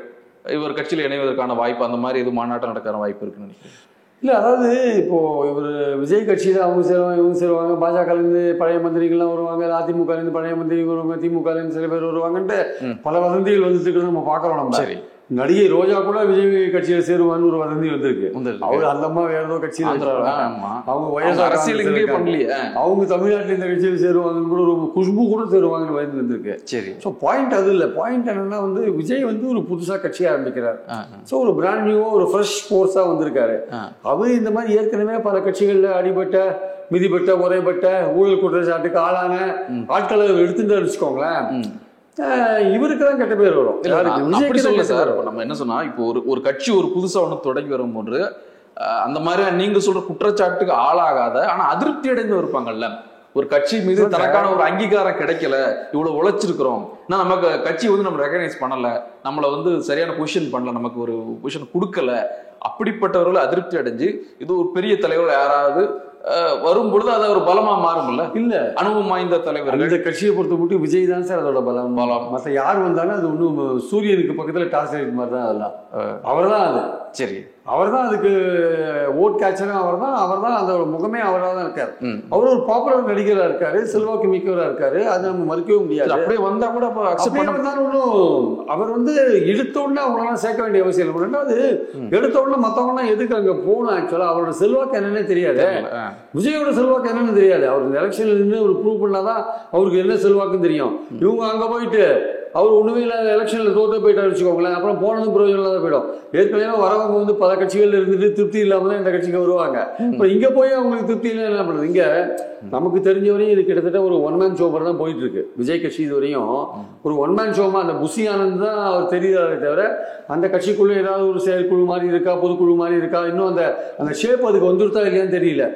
இவர் கட்சியில் இணைவதற்கான வாய்ப்பு, அந்த மாதிரி எதுவும் மாநாட்டம் நடக்கிற வாய்ப்பு இருக்குன்னு நினைக்கிறேன். இல்லை அதாவது இப்போ இவர் விஜய் கட்சியில் அவங்க சேருவாங்க, இவங்க சேருவாங்க, பாஜகலேருந்து பழைய மந்திரிகள்லாம் வருவாங்க, அதிமுகலேருந்து பழைய மந்திரிகள் வருவாங்க, திமுகலேருந்து சில பேர் வருவாங்கன்ட்டு பல வதந்திகள் வந்துட்டு நம்ம பார்க்குறோம். நம்ம சரி நடிகை ரோஜா கூட விஜய் கட்சியில சேருவான்னு ஒரு வதந்தி வந்திருக்கு. அவரு அந்த அம்மா வேற ஏதோ கட்சியில அவங்க வயசு அரசியல் பண்ணலையே, அவங்க தமிழ்நாட்டில் இந்த கட்சியில சேருவாங்கன்னு கூட ஒரு குஷ்பு கூட சேருவாங்கன்னு வயது வந்திருக்கு. சரி, ஸோ பாயிண்ட் அது இல்லை. பாயிண்ட் என்னன்னா வந்து விஜய் வந்து ஒரு புதுசா கட்சி ஆரம்பிக்கிறார். ஸோ ஒரு பிராண்ட் நியூவா ஒரு ஃப்ரெஷ் ஃபோர்ஸா வந்திருக்காரு. அவர் இந்த மாதிரி ஏற்கனவே பல கட்சிகள்ல அடிபட்ட மிதிப்பட்ட உரைப்பட்ட ஊழல் குற்றச்சாட்டுக்கு ஆளான ஆட்களை எடுத்துட்டு வச்சுக்கோங்களேன், இவருக்கு தான் கெட்ட பேர் வரும். சார் நம்ம என்ன சொன்னா இப்போ ஒரு கட்சி ஒரு புதுசா ஒண்ணு தொடங்கி வரும் போது அந்த மாதிரி நீங்க சொல்ற குற்றச்சாட்டுக்கு ஆளாகாத ஆனா அதிருப்தி அடைந்து இருப்பாங்கல்ல, ஒரு கட்சி மீது தனக்கான ஒரு அங்கீகாரம் கிடைக்கல, இவ்வளவு உழைச்சிருக்கிறோம், நமக்கு கட்சி வந்து நம்ம ரெகனைஸ் பண்ணல, நம்மளை வந்து சரியான பொசிஷன் பண்ணல, நமக்கு ஒரு பொசிஷன் கொடுக்கல, அப்படிப்பட்டவர்கள் அதிருப்தி அடைஞ்சு இது ஒரு பெரிய தலைவர் யாராவது வரும் பொழுது அது ஒரு பலமா மாறும்ல. இல்ல அனுபவம் வாய்ந்த தலைவர்கள் இந்த கட்சியை பொறுத்த மட்டும் விஜய் தான் சார் அதோட பலம். மற்ற யார் வந்தாலும் அது ஒன்றும் சூரியனுக்கு பக்கத்துல டார்ச் லைட் மாதிரி தான், அதெல்லாம் அவர் தான் அது. சரி, அவர் தான் அதுக்கு ஓட் கேட்சரும் அவர் தான் அந்த முகமே அவராக தான் இருக்காரு. அவர் ஒரு பாப்புலர் நடிகராக இருக்காரு, செல்வாக்கு மிக்கவராக இருக்காரு, அது நம்ம மறுக்கவே முடியாது. அப்படியே வந்தா கூட ஒன்றும் அவர் வந்து எடுத்த உடனே அவங்களெல்லாம் சேர்க்க வேண்டிய அவசியம் இல்லை. ரெண்டாவது எடுத்த உடனே மற்றவங்கலாம் எதுக்கு அங்கே போகணும்? ஆக்சுவலாக அவரோட செல்வாக்கு என்னன்னே தெரியாது, விஜயோட செல்வாக்கு என்னன்னு தெரியாது. அவர் இந்த எலெக்ஷன்ல நின்று ஒரு ப்ரூவ் பண்ணாதான் அவருக்கு என்ன செல்வாக்குன்னு தெரியும். இவங்க அங்கே போயிட்டு அவர் ஒண்ணுமே இல்லை, எலெக்ஷன்ல தோற்று போயிட்டாரு வச்சுக்கோங்களேன், அப்புறம் போனதும் பிரயோஜனம் தான் போயிடும். ஏற்கனவே வரவங்க வந்து பல கட்சிகள் இருந்துட்டு திருப்தி இல்லாம தான் இந்த கட்சிக்கு வருவாங்க. இப்போ இங்க போய் அவங்களுக்கு திருப்தி இல்லை என்ன பண்றது? இங்க நமக்கு தெரிஞ்ச வரையும் இது கிட்டத்தட்ட ஒரு ஒன் மேன் ஷோ மாதிரி தான் போயிட்டு இருக்கு விஜய் கட்சி. இது வரையும் ஒரு ஒன் மேன் ஷோமா அந்த புஷி ஆனந்த் தான் அவர் தெரியாதே தவிர அந்த கட்சிக்குள்ள ஏதாவது ஒரு செயற்குழு மாதிரி இருக்கா, பொதுக்குழு மாதிரி இருக்கா, இன்னும் அந்த ஷேப் அதுக்கு வந்துருத்தா இல்லையான்னு தெரியல.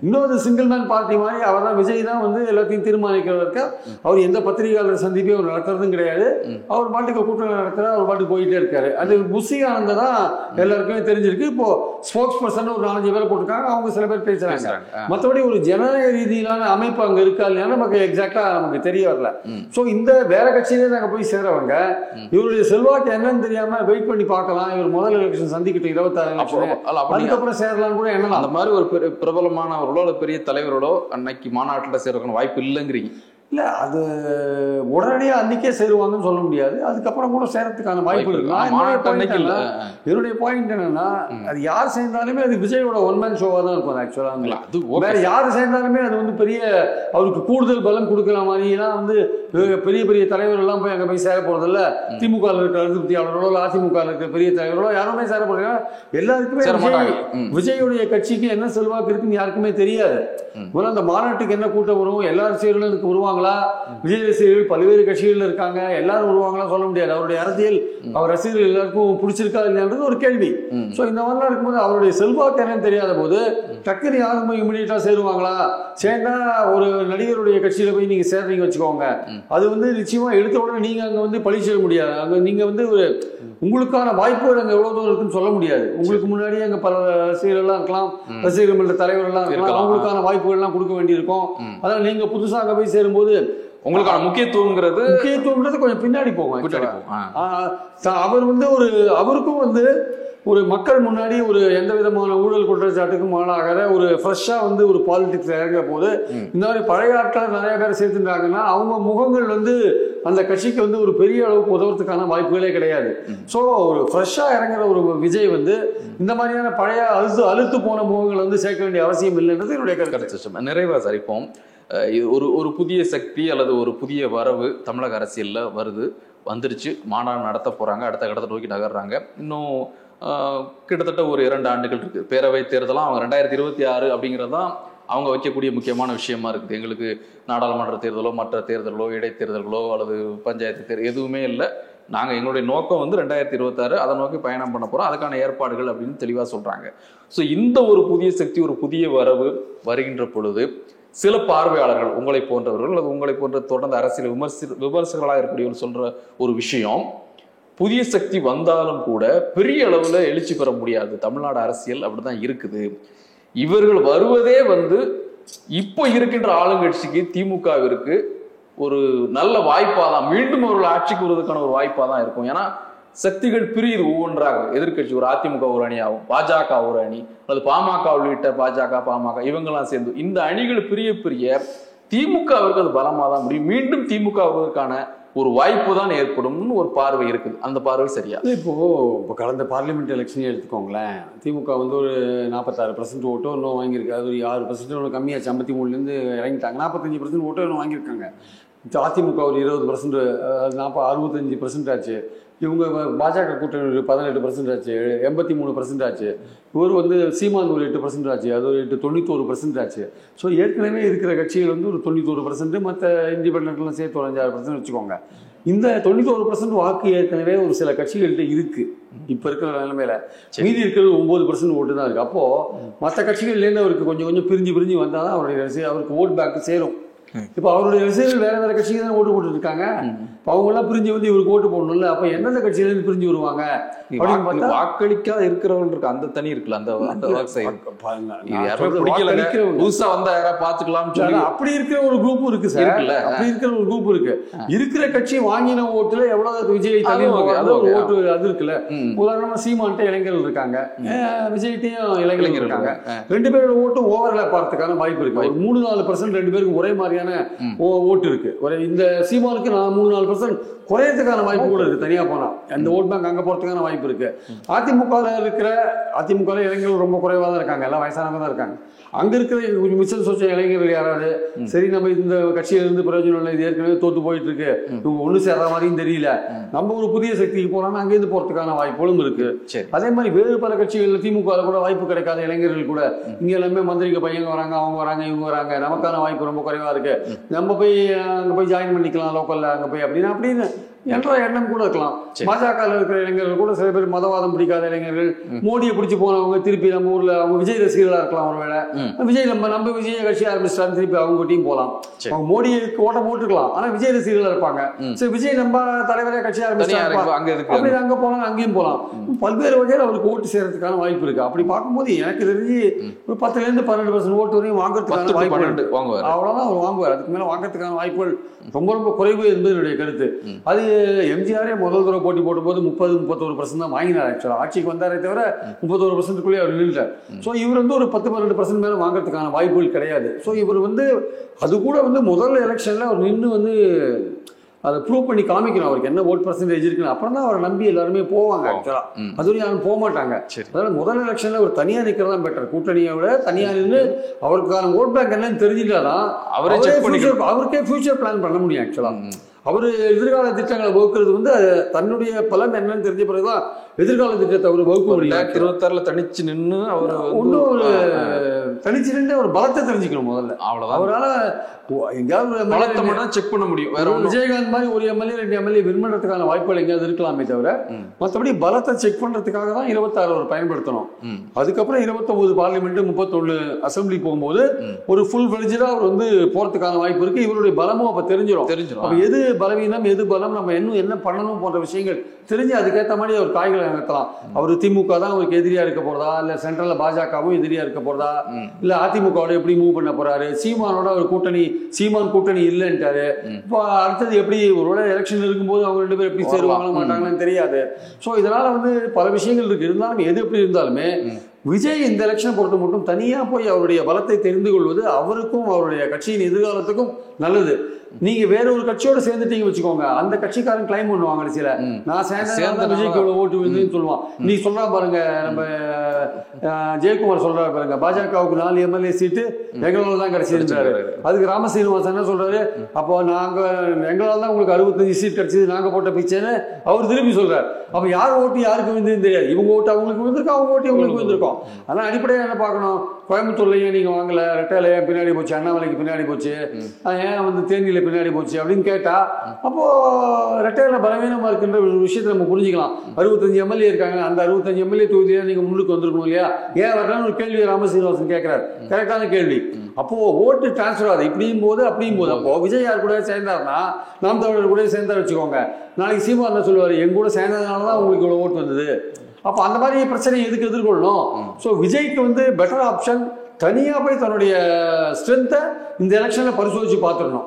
இன்னொரு சிங்கிள் மேன் பார்ட்டி மாதிரி அவர் தான், விஜய் தான் வந்து எல்லாத்தையும் தீர்மானிக்கிறவருக்கு. அவர் எந்த பத்திரிகையாளர் சந்திப்பையும் அவர் நடத்துறதும் கிடையாது, அவர் பாட்டுக்கு கூட்டம் நடத்துற அவர் பாட்டுக்கு போயிட்டே இருக்காரு. அது புஷி ஆனந்த் தான் எல்லாருக்குமே தெரிஞ்சிருக்கு. இப்போ ஸ்போக்ஸ் பர்சன் ஒரு 4-5 பேரை போட்டிருக்காங்க, அவங்க சில பேர் பேசுறாங்க. மற்றபடி ஒரு ஜனநாயக ரீதியிலான அமைப்பு அங்க இருக்கா இல்லையா நமக்கு எக்ஸாக்டா நமக்கு தெரிய வரல. சோ இந்த வேற கட்சியிலே நாங்க போய் சேர்றவங்க இவருடைய செல்வாக்கு என்னன்னு தெரியாம வெயிட் பண்ணி பார்க்கலாம். இவர் முதல் எலெக்ஷன் சந்திக்கிட்டு 26 அதுக்கப்புறம் சேரலாம்னு கூட என்ன அந்த மாதிரி ஒரு பிரபலமானவர்களோ பெரிய தலைவர்களோ அன்னைக்கு மாநாட்டில் சேர்றதுக்கான வாய்ப்பு இல்லைங்கிறீங்க? இல்லை, அது உடனடியாக அன்னைக்கே சேருவாங்கன்னு சொல்ல முடியாது. அதுக்கப்புறம் கூட சேரத்துக்கான வாய்ப்பு இருக்கு. என்னுடைய பாயிண்ட் என்னன்னா, அது யார் சேர்ந்தாலுமே அது விஜயோட ஒன் மேன் ஷோவா தான் இருக்கும். ஆக்சுவலா அது வேற யார் சேர்ந்தாலுமே அது வந்து பெரிய அவருக்கு கூடுதல் பலம் கொடுக்குற மாதிரிலாம் வந்து பெரிய பெரிய தலைவர்கள் எல்லாம் போய் அங்கே போய் சேர போறது இல்லை. திமுக இருக்கிற அதிருப்தியாளர்களோ அதிமுக இருக்கிற பெரிய தலைவர்களோ யாருமே சேர போறாங்க. எல்லாருக்குமே விஜயுடைய கட்சிக்கு என்ன செல்வாக்கு இருக்குன்னு யாருக்குமே தெரியாது. முதல்ல அந்த மாநாட்டுக்கு என்ன கூட்டம் வரும், எல்லா ரசிகர்களும் வருவாங்களா, விஜய் ரசிகர்கள் பல்வேறு கட்சிகள் இருக்காங்க, எல்லாரும் வருவாங்களா சொல்ல முடியாது. அவருடைய அரசியல் அவர் ரசிகர்கள் எல்லாருக்கும் பிடிச்சிருக்கா இல்லையான்றது ஒரு கேள்வி. ஸோ இந்த மாதிரிலாம் இருக்கும்போது அவருடைய செல்வாக்கு என்னன்னு தெரியாத போது டக்குனு யாரும் போய் இமிடியேட்டா சேருவாங்களா? சேர்ந்தா ஒரு நடிகருடைய கட்சியில போய் நீங்க சேர்றீங்க வச்சுக்கோங்க, அது வந்து நிச்சயமா எடுத்த உடனே நீங்க அங்க வந்து பழி செய்ய முடியாது. அங்க நீங்க வந்து ஒரு உங்களுக்கான வாய்ப்புகள் அங்க எவ்வளவு தூரம் இருக்குன்னு சொல்ல முடியாது. உங்களுக்கு முன்னாடியே அங்க பல ரசிகர்கள் எல்லாம் இருக்கலாம், ரசிகர்கள் மன்ற தலைவர்கள் எல்லாம் இருக்கலாம், அவங்களுக்கான வாய்ப்புகள் எல்லாம் கொடுக்க வேண்டியிருக்கும். அதனால நீங்க புதுசா அங்க போய் சேரும்போது உங்களுக்கான முக்கியத்துவம்ன்றது கொஞ்சம் பின்னாடி போகும். அவர் வந்து அவருக்கும் வந்து ஒரு மக்கள் முன்னாடி ஒரு எந்த விதமான ஊழல் குற்றச்சாட்டுக்கும் ஆளாகிற ஒரு ஃப்ரெஷ்ஷா வந்து ஒரு பாலிடிக்ஸ் இறங்குற போது இந்த மாதிரி பழைய ஆட்கள் நிறைய பேர் சேர்த்துட்டாங்கன்னா அவங்க முகங்கள் வந்து அந்த கட்சிக்கு வந்து ஒரு பெரிய அளவுக்கு உதவுறதுக்கான வாய்ப்புகளே கிடையாது. ஸோ ஒரு ஃப்ரெஷ்ஷா இறங்குற ஒரு விஜய் வந்து இந்த மாதிரியான பழைய அழுத்து போன முகங்கள் வந்து சேர்க்க வேண்டிய அவசியம் இல்லைன்றது என்னுடைய கருத்து. நிறைவா சார், இப்போ ஒரு புதிய சக்தி அல்லது ஒரு புதிய வரவு தமிழக அரசியல்ல வந்துருச்சு, மாநாடு நடத்த போறாங்க, அடுத்த கட்டத்தை நோக்கி நகர்றாங்க. இன்னும் கிட்டத்தட்ட ஒரு 2 ஆண்டுகள் இருக்கு. பேரவை தேர்தலாம் அவங்க 2026 அப்படிங்கிறது தான் அவங்க வைக்கக்கூடிய முக்கியமான விஷயமா இருக்குது. எங்களுக்கு நாடாளுமன்ற தேர்தலோ மற்ற தேர்தலோ இடைத்தேர்தல்களோ அல்லது பஞ்சாயத்து தேர்தல் எதுவுமே இல்லை. நாங்கள் எங்களுடைய நோக்கம் வந்து 2026 அதை நோக்கி பயணம் பண்ண போகிறோம், அதுக்கான ஏற்பாடுகள் அப்படின்னு தெளிவாக சொல்கிறாங்க. ஸோ இந்த ஒரு புதிய சக்தி, ஒரு புதிய வரவு வருகின்ற பொழுது சில பார்வையாளர்கள், உங்களை போன்றவர்கள் அல்லது உங்களை போன்ற தொடர்ந்து அரசியல் விமர்சகர்களாக இருக்கக்கூடியவர் சொல்கிற ஒரு விஷயம், புதிய சக்தி வந்தாலும் கூட பெரிய அளவுல எழுச்சி பெற முடியாது, தமிழ்நாடு அரசியல் அப்படிதான் இருக்குது. இவர்கள் வருவதே வந்து இப்போ இருக்கின்ற ஆளுங்கட்சிக்கு திமுகவிற்கு ஒரு நல்ல வாய்ப்பா தான், மீண்டும் அவர்கள் ஆட்சிக்கு வருவதற்கான ஒரு வாய்ப்பா தான் இருக்கும். ஏன்னா சக்திகள் பிரியுது ஒவ்வொன்றாக. எதிர்கட்சி ஒரு அதிமுக ஒரு அணி ஆகும், பாஜக ஒரு அணி, அல்லது பாமக உள்ளிட்ட பாஜக பாமக இவங்கெல்லாம் சேர்ந்து இந்த அணிகள் பிரிய திமுகவிற்கு அது பலமா தான் முடியும். மீண்டும் திமுகவிற்கான ஒரு வாய்ப்பு தான் ஏற்படும்னு ஒரு பார்வை இருக்குது. அந்த பார்வை சரியா? இப்போ கடந்த பார்லிமெண்ட் எலெக்ஷனே எடுத்துக்கோங்களேன், திமுக வந்து ஒரு 46% ஓட்டோ இன்னும் வாங்கியிருக்கு. அது ஒரு 6% ஒன்று கம்மியாச்சு, 53லேருந்து இறங்கிட்டாங்க. 45% ஓட்டோ இன்னும் வாங்கியிருக்காங்க. அதிமுக ஒரு 20%, 65% ஆச்சு. இவங்க பாஜக கூட்டணி ஒரு 18% ஆச்சு, 83% ஆச்சு. இவர் வந்து சீமான் ஒரு 8% ஆச்சு, அது ஒரு 91% ஆச்சு. ஸோ ஏற்கனவே இருக்கிற கட்சிகள் வந்து ஒரு 91%, மற்ற இண்டிபெண்டன்ட்லாம் சேர்த்து ஒரு 5-6% வச்சுக்கோங்க. இந்த 91% வாக்கு ஏற்கனவே ஒரு சில கட்சிகள்கிட்ட இருக்கு இப்போ இருக்கிற நிலைமையில. மீதி இருக்கிறது 9% ஓட்டு தான் இருக்கு. அப்போ மற்ற கட்சிகள்லேருந்து அவருக்கு கொஞ்சம் பிரிஞ்சு வந்தால் தான் அவருக்கு ஓட் பேங்க் சேரும். இப்போ அவருடைய ரசிகர்கள் வேற வேற கட்சிக்கு தான் ஓட்டு போட்டு இருக்காங்க. அவங்க எல்லாம் பிரிஞ்சு வந்து இவருக்கு ஓட்டு போடணும்ல. அப்ப எந்தெந்த கட்சியில இருந்து பிரிஞ்சு வருவாங்க அப்படின்னு பார்த்தா வாக்களிக்காத இருக்கிறவங்க இருக்கு, அந்த தனி இருக்குல்ல, அந்த புதுசா வந்தா யாரா பாத்துக்கலாம் அப்படி இருக்கிற ஒரு குரூப் இருக்கு சார். அப்படி இருக்கிற ஒரு குரூப் இருக்கு. இருக்கிற கட்சி வாங்கின ஓட்டுல எவ்வளவு விஜய் ஓட்டு அது இருக்குல்ல. உதாரணமா சீமான்ட்ட இளைஞர்கள் இருக்காங்க, விஜய்ட்டையும் இளைஞர்கள் இருக்காங்க. ரெண்டு பேரோட ஓட்டு ஓவர்லாப் ஆகிறதுக்கான வாய்ப்பு இருக்கு. ஒரு 3-4% ரெண்டு பேருக்கு ஒரே மாதிரியான ஓட்டு இருக்கு. இந்த சீமானுக்கு நான் 3-4% குறையறதுக்கான வாய்ப்பு கூட இருக்கு. தனியா போனா அந்த ஓட் பேங்க் அங்க போறதுக்கான வாய்ப்பு இருக்கு. அதிமுக இளைஞர்கள் ரொம்ப குறைவா தான் இருக்காங்க, எல்லாம் வயசானவங்க தான் இருக்காங்க. அங்க இருக்கிற கொஞ்சம் மிச்சல் சொச்ச இளைஞர்கள் யாராவது சரி நம்ம இந்த கட்சியில இருந்து பிரயோஜனம் இல்லை, இது ஏற்கனவே தோத்து போயிட்டு இருக்கு, இவங்க ஒண்ணு சேர்ற மாதிரியும் தெரியல, நம்ம ஒரு புதிய சக்திக்கு போறாங்கன்னா அங்கேருந்து போறதுக்கான வாய்ப்புகளும் இருக்கு. அதே மாதிரி வேறு பல கட்சிகள் திமுக கூட வாய்ப்பு கிடைக்காத இளைஞர்கள் கூட இங்க எல்லாமே மந்திரிக்கு பையங்க வராங்க, அவங்க வராங்க, இவங்க வராங்க, நமக்கான வாய்ப்பு ரொம்ப குறைவா இருக்கு, நம்ம போய் அங்க போய் ஜாயின் பண்ணிக்கலாம் லோக்கல்ல அங்க போய் அப்படின்னு என்ற எண்ணம் கூட இருக்கலாம். பாஜக இருக்கிற இளைஞர்கள் கூட சில பேர் மதவாதம் பிடிக்காத இளைஞர்கள், மோடியை பிடிச்சி போனவங்க திருப்பி நம்ம ஊர்ல அவங்க விஜய் ரசிகர்களா இருக்கலாம். ஒருவேளை விஜய் நம்ம விஜய கட்சி ஆரம்பிச்சிட்டாங்க, திருப்பி அவங்க டீம் போகலாம். அவங்க மோடியை ஓட்ட போட்டுருக்கலாம், ஆனா விஜய் ரசிகர்களா இருப்பாங்க. சரி விஜய் நம்ம தலைவரே கட்சி ஆரம்பிச்சாங்க அப்படி அங்க போலாம், அங்கேயும் போலாம். பல்வேறு வகையில் அவருக்கு ஓட்டு சேர்றதுக்கான வாய்ப்பு இருக்கு. அப்படி பார்க்கும்போது எனக்கு தெரிஞ்சு ஒரு 10-12% ஓட்டு வரையும் வாங்குறதுக்கான வாய்ப்பு அவ்வளவுதான் அவர் வாங்குவார். அதுக்கு மேல வாங்குறதுக்கான வாய்ப்புகள் ரொம்ப ரொம்ப குறைவு என்பது என்னுடைய கருத்து. அது எம்ஜிஆரே முதல் தடவை போட்டி போடும்போது 30-31% தான் வாங்கினார். ஆக்சுவலா ஆட்சிக்கு வந்தாரே தவிர 31%க்குள்ளே அவர் நின்றார். ஸோ இவர் வந்து ஒரு 10-12% மேல வாங்குறதுக்கான வாய்ப்புகள் கிடையாது. ஸோ இவர் வந்து அது கூட வந்து முதல் எலெக்ஷன்ல அவர் நின்று அதை ப்ரூவ் பண்ணி காமிக்கணும் அவருக்கு என்ன ஓட் பர்சன்டேஜ் இருக்குன்னு. அப்புறம் தான் அவரை நம்பி எல்லாருமே போவாங்க. ஆக்சுவலா அது யாரும் போக மாட்டாங்க. அதனால முதல் எலெக்ஷன்ல ஒரு தனியா நிக்கிறதா பெட்டர். கூட்டணியை விட தனியா நின்று அவருக்கான ஓட் பேங்க் என்னன்னு தெரிஞ்சுட்டாதான் அவருக்கே ஃபியூச்சர் பிளான் பண்ண முடியும். ஆக்சுவலா அவரு எதிர்கால திட்டங்களை வகுக்கிறது வந்து தன்னுடைய பலன் என்னன்னு தெரிஞ்ச பிறகுதான் எதிர்கால திட்டத்தை அவர் வகுக்க முடியும். 2026 தனிச்சு நின்று அவர் ஒன்றும் ஒரு தனிச்சு நின்று அவர் பலத்தை தெரிஞ்சுக்கணும் முதல்ல. அவ்வளவுதான். அவரால் எங்கேயாவது செக் பண்ண முடியும். வேற விஜயகாந்த் மாதிரி ஒரு எம்எல்ஏ 2 எம்எல்ஏ வின் பண்றதுக்கான வாய்ப்புகள் எங்கேயாவது இருக்கலாமே தவிர மற்றபடி பலத்தை செக் பண்றதுக்காக தான் 26 அவர் பயன்படுத்தணும். அதுக்கப்புறம் 29 பார்லிமெண்ட் 31 அசம்பிளி போகும்போது ஒரு ஃபுல் ஃபிளெட்ஜ்டா அவர் வந்து போறதுக்கான வாய்ப்பு இருக்கு. இவருடைய பலமும் அப்ப தெரிஞ்சிடும். எது பலவீனம் எது பலம், நம்ம இன்னும் என்ன பண்ணணும் போன்ற விஷயங்கள் தெரிஞ்சு அதுக்கேற்ற மாதிரி அவர் காய்களை நகர்த்தலாம். அவர் திமுக தான் அவருக்கு எதிரியா இருக்க போறதா, இல்ல சென்ட்ரல்ல பாஜகவும் எதிரியா இருக்க போறதா, இல்ல அதிமுகவோட எப்படி மூவ் பண்ண போறாரு, சீமானோட ஒரு கூட்டணி, சீமான் கூட்டணி இல்லைன்ட்டாரு. இப்போ அடுத்தது எப்படி ஒருவேளை எலெக்ஷன் இருக்கும்போது அவங்க 2 பேரும் எப்படி சேருவாங்களா மாட்டாங்கன்னு தெரியாது. ஸோ இதனால வந்து பல விஷயங்கள் இருக்கு. இருந்தாலும் எது எப்படி இருந்தாலுமே விஜய் இந்த எலெக்ஷனை பொறுத்த மட்டும் தனியா போய் அவருடைய பலத்தை தெரிந்து கொள்வது அவருக்கும் அவருடைய கட்சியின் எதிர்காலத்துக்கும் நல்லது. நீங்க வேற ஒரு கட்சியோட சேர்ந்துட்டீங்க வச்சுக்கோங்க, அந்த கட்சிக்காரன் கிளைம் பண்ணுவாங்க கடைசியில நான் சேர்ந்த விஜய்க்கு எவ்வளவு ஓட்டு விழுந்துன்னு சொல்லுவான். நீ சொல்றா பாருங்க, நம்ம ஜெயக்குமார் சொல்றாரு பாருங்க, பாஜகவுக்கு 4 எம்எல்ஏ சீட்டு எங்களால தான் கிடைச்சிருந்தாரு. அதுக்கு ராமசீனிவாசன் என்ன சொல்றாரு, அப்போ நாங்க எங்களால தான் உங்களுக்கு 65 சீட் கிடைச்சது, நாங்க போட்ட பிச்சைன்னு அவர் திருப்பி சொல்றாரு. அப்ப யார் ஓட்டு யாருக்கு விழுந்துன்னு தெரியாது. இவங்க ஓட்டு அவங்களுக்கு விழுந்திருக்கோம், அவங்க ஓட்டு இவங்களுக்கு விழுந்திருக்கோம். ஆனா அடிப்படையாக என்ன பார்க்கணும், கோயம்புத்தூர்ல ஏன் நீங்க வாங்கல, ரெட்டையில ஏன் பின்னாடி போச்சு, அண்ணாமலைக்கு பின்னாடி போச்சு, ஏன் வந்து தேனியில பின்னாடி போச்சு அப்படின்னு கேட்டா அப்போ ரெட்டையில பலவீனமா இருக்குன்ற ஒரு விஷயத்தை நம்ம புரிஞ்சுக்கலாம். 65 எம்எல்ஏ இருக்காங்க, அந்த 65 எம்எல்ஏ தொகுதியில நீங்க முன்னுக்கு வந்திருக்கணும் இல்லையா, ஏன் வரலான்னு ஒரு கேள்வி ராமசீனிவாசன் கேட்கிறாரு. கரெக்டான கேள்வி. அப்போ ஓட்டு டிரான்ஸ்பர் ஆகுது இப்படியும் போது அப்படியும் போது. அப்போ விஜய் யார் கூட சேர்ந்தாருன்னா நாம் தமிழர் கூட சேர்ந்தா வச்சுக்கோங்க, நாளைக்கு சீமா என்ன சொல்லுவாரு, எங்க கூட சேர்ந்ததுனாலதான் உங்களுக்கு இவ்வளவு ஓட்டு வந்தது. அப்போ அந்த மாதிரி பிரச்சனை எதுக்கு எதிர்கொள்ளணும்? ஸோ விஜய்க்கு வந்து பெட்டர் ஆப்ஷன் தனியாக போய் தன்னுடைய ஸ்ட்ரென்த்தை இந்த எலெக்ஷன்ல பரிசோதிச்சு பார்த்துடணும்.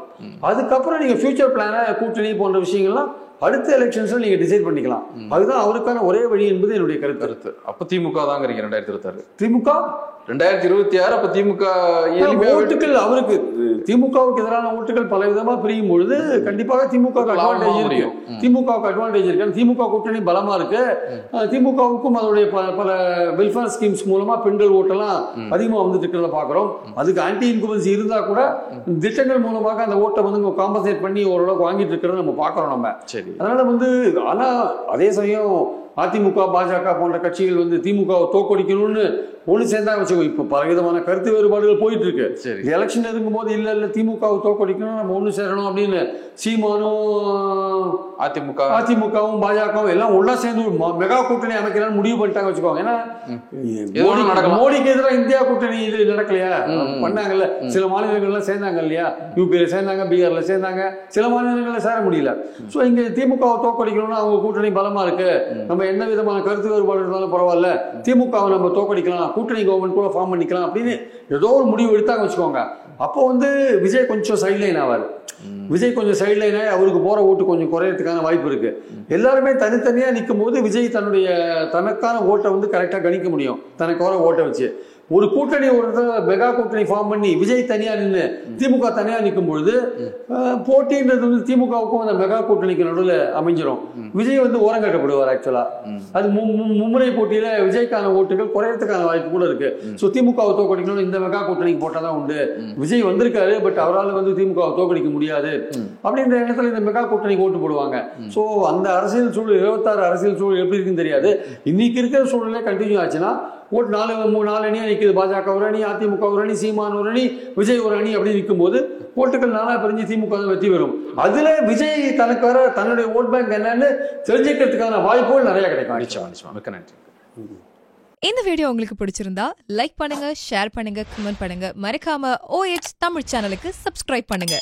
அதுக்கப்புறம் நீங்க ஃபியூச்சர் பிளான கூட்டணி போன்ற விஷயங்கள்லாம் அடுத்த எலெக்ஷன்ஸ்ல நீங்க டிசைட் பண்ணிக்கலாம். அதுதான் அவருக்கான ஒரே வழி என்பது என்னுடைய கருத்து. அப்ப திமுக தாங்கிறீங்க 2026. திமுக 2026 அப்ப திமுக ஓட்டுகள் அவருக்கு திமுகவுக்கு எதிரான ஓட்டுகள் பல விதமா பிரியும் பொழுது கண்டிப்பாக திமுகவுக்கு அட்வான்டேஜ் இருக்கு. திமுகவுக்கு அட்வான்டேஜ் இருக்கு. திமுக கூட்டணி பலமா இருக்கு. திமுகவுக்கும் அதனுடைய பல வெல்ஃபேர் ஸ்கீம்ஸ் மூலமா பெண்கள் ஓட்டெல்லாம் அதிகமா வந்துட்டு இருக்கிறத பாக்குறோம். அதுக்கு ஆன்டி இன்குபன்சி இருந்தா கூட திட்டங்கள் மூலமாக அந்த ஓட்டை வந்து காம்பன்சேட் பண்ணி ஓரளவுக்கு வாங்கிட்டு இருக்கிறத நம்ம பாக்குறோம் நம்ம. அதனால வந்து ஆனா அதே சமயம் அதிமுக பாஜக போன்ற கட்சிகள் வந்து திமுகவை தோக்கடிக்கணும்னு ஒண்ணு சேர்ந்தா வச்சுக்கோ. இப்ப பலவிதமான கருத்து வேறுபாடுகள் போயிட்டு இருக்கு. எலெக்ஷன் இருக்கும் போது இல்ல திமுகவை தோக்கடிக்கணும், நம்ம ஒண்ணு சேரணும் அப்படின்னு சீமானும் அதிமுகவும் பாஜகவும் எல்லாம் ஒன்னா சேர்ந்து மெகா கூட்டணி அமைக்கலாம்னு முடிவு பண்ணிட்டாங்க வச்சுக்கோங்க. ஏன்னா மோடிக்கு எதிராக இந்தியா கூட்டணி இது நடக்கலையா, பண்ணாங்கல்ல. சில மாநிலங்கள்லாம் சேர்ந்தாங்க இல்லையா, யூபியில சேர்ந்தாங்க, பீகார்ல சேர்ந்தாங்க, சில மாநிலங்கள்ல சேர முடியல. ஸோ இங்க திமுகவை தோக்கடிக்கணும்னா அவங்க கூட்டணி பலமா இருக்கு, நம்ம என்ன விதமான கருத்து வேறுபாடு இருந்தாலும் பரவாயில்ல, திமுகவை நம்ம தோக்கடிக்கலாம், கூட்டணி கவர்மெண்ட் கூட ஃபார்ம் பண்ணிக்கலாம் அப்படின்னு ஏதோ ஒரு முடிவு எடுத்தாங்க வச்சுக்கோங்க. அப்போ வந்து விஜய் கொஞ்சம் சைட்லைன் ஆவார். விஜய் கொஞ்சம் சைட்லைன் ஆகி அவருக்கு போற ஓட்டு கொஞ்சம் குறையறதுக்கான வாய்ப்பு இருக்கு. எல்லாருமே தனித்தனியா நிற்கும் போது விஜய் தனக்கான ஓட்டை வந்து கரெக்டா கணிக்க முடியும், தனக்கு வர ஓட்டை வச்சு. ஒரு கூட்டணி ஒரு மெகா கூட்டணி ஃபார்ம் பண்ணி விஜய் தனியா நின்று திமுக தனியா நிற்கும் பொழுது போட்டின்றது வந்து திமுகவுக்கும் அந்த மெகா கூட்டணிக்கு நடுவில் அமைஞ்சிடும். விஜய் வந்து ஓரங்கட்டப்படுவார். ஆக்சுவலா அது மும்முறை போட்டியில விஜய்க்கான ஓட்டுகள் குறையறதுக்கான வாய்ப்பு கூட இருக்கு. ஸோ திமுகவை தோக்கடிக்கணும் இந்த மெகா கூட்டணிக்கு போட்டாதான் உண்டு. விஜய் வந்திருக்காரு, பட் அவரால் வந்து திமுகவை தோக்கடிக்க முடியாது அப்படின்ற எண்ணத்துல இந்த மெகா கூட்டணிக்கு ஓட்டு போடுவாங்க. ஸோ அந்த அரசியல் சூழல் 26 அரசியல் சூழல் எப்படி இருக்குன்னு தெரியாது. இன்னைக்கு இருக்கிற சூழலே கண்டினியூ ஆச்சுன்னா ஓட்டு 4 அணியா நிற்குது. பாஜக ஒரு அணி, அதிமுக ஒரு அணி, சீமான் ஒரு அணி, விஜய் ஒரு அணி அப்படி நிற்கும் போது ஓட்டுகள் 4 பிரிஞ்சு திமுக வெற்றி பெறும். அதுல விஜய் தனக்கு வர தன்னுடைய ஓட் பேங்க் என்னன்னு தெரிஞ்சுக்கிறதுக்கான வாய்ப்புகள் நிறைய கிடைக்கும். மிக்க நன்றி. இந்த வீடியோ உங்களுக்கு பிடிச்சிருந்தா லைக் பண்ணுங்க, ஷேர் பண்ணுங்க, கமெண்ட் பண்ணுங்க. மறக்காம OH தமிழ் சேனலுக்கு சப்ஸ்கிரைப் பண்ணுங்க.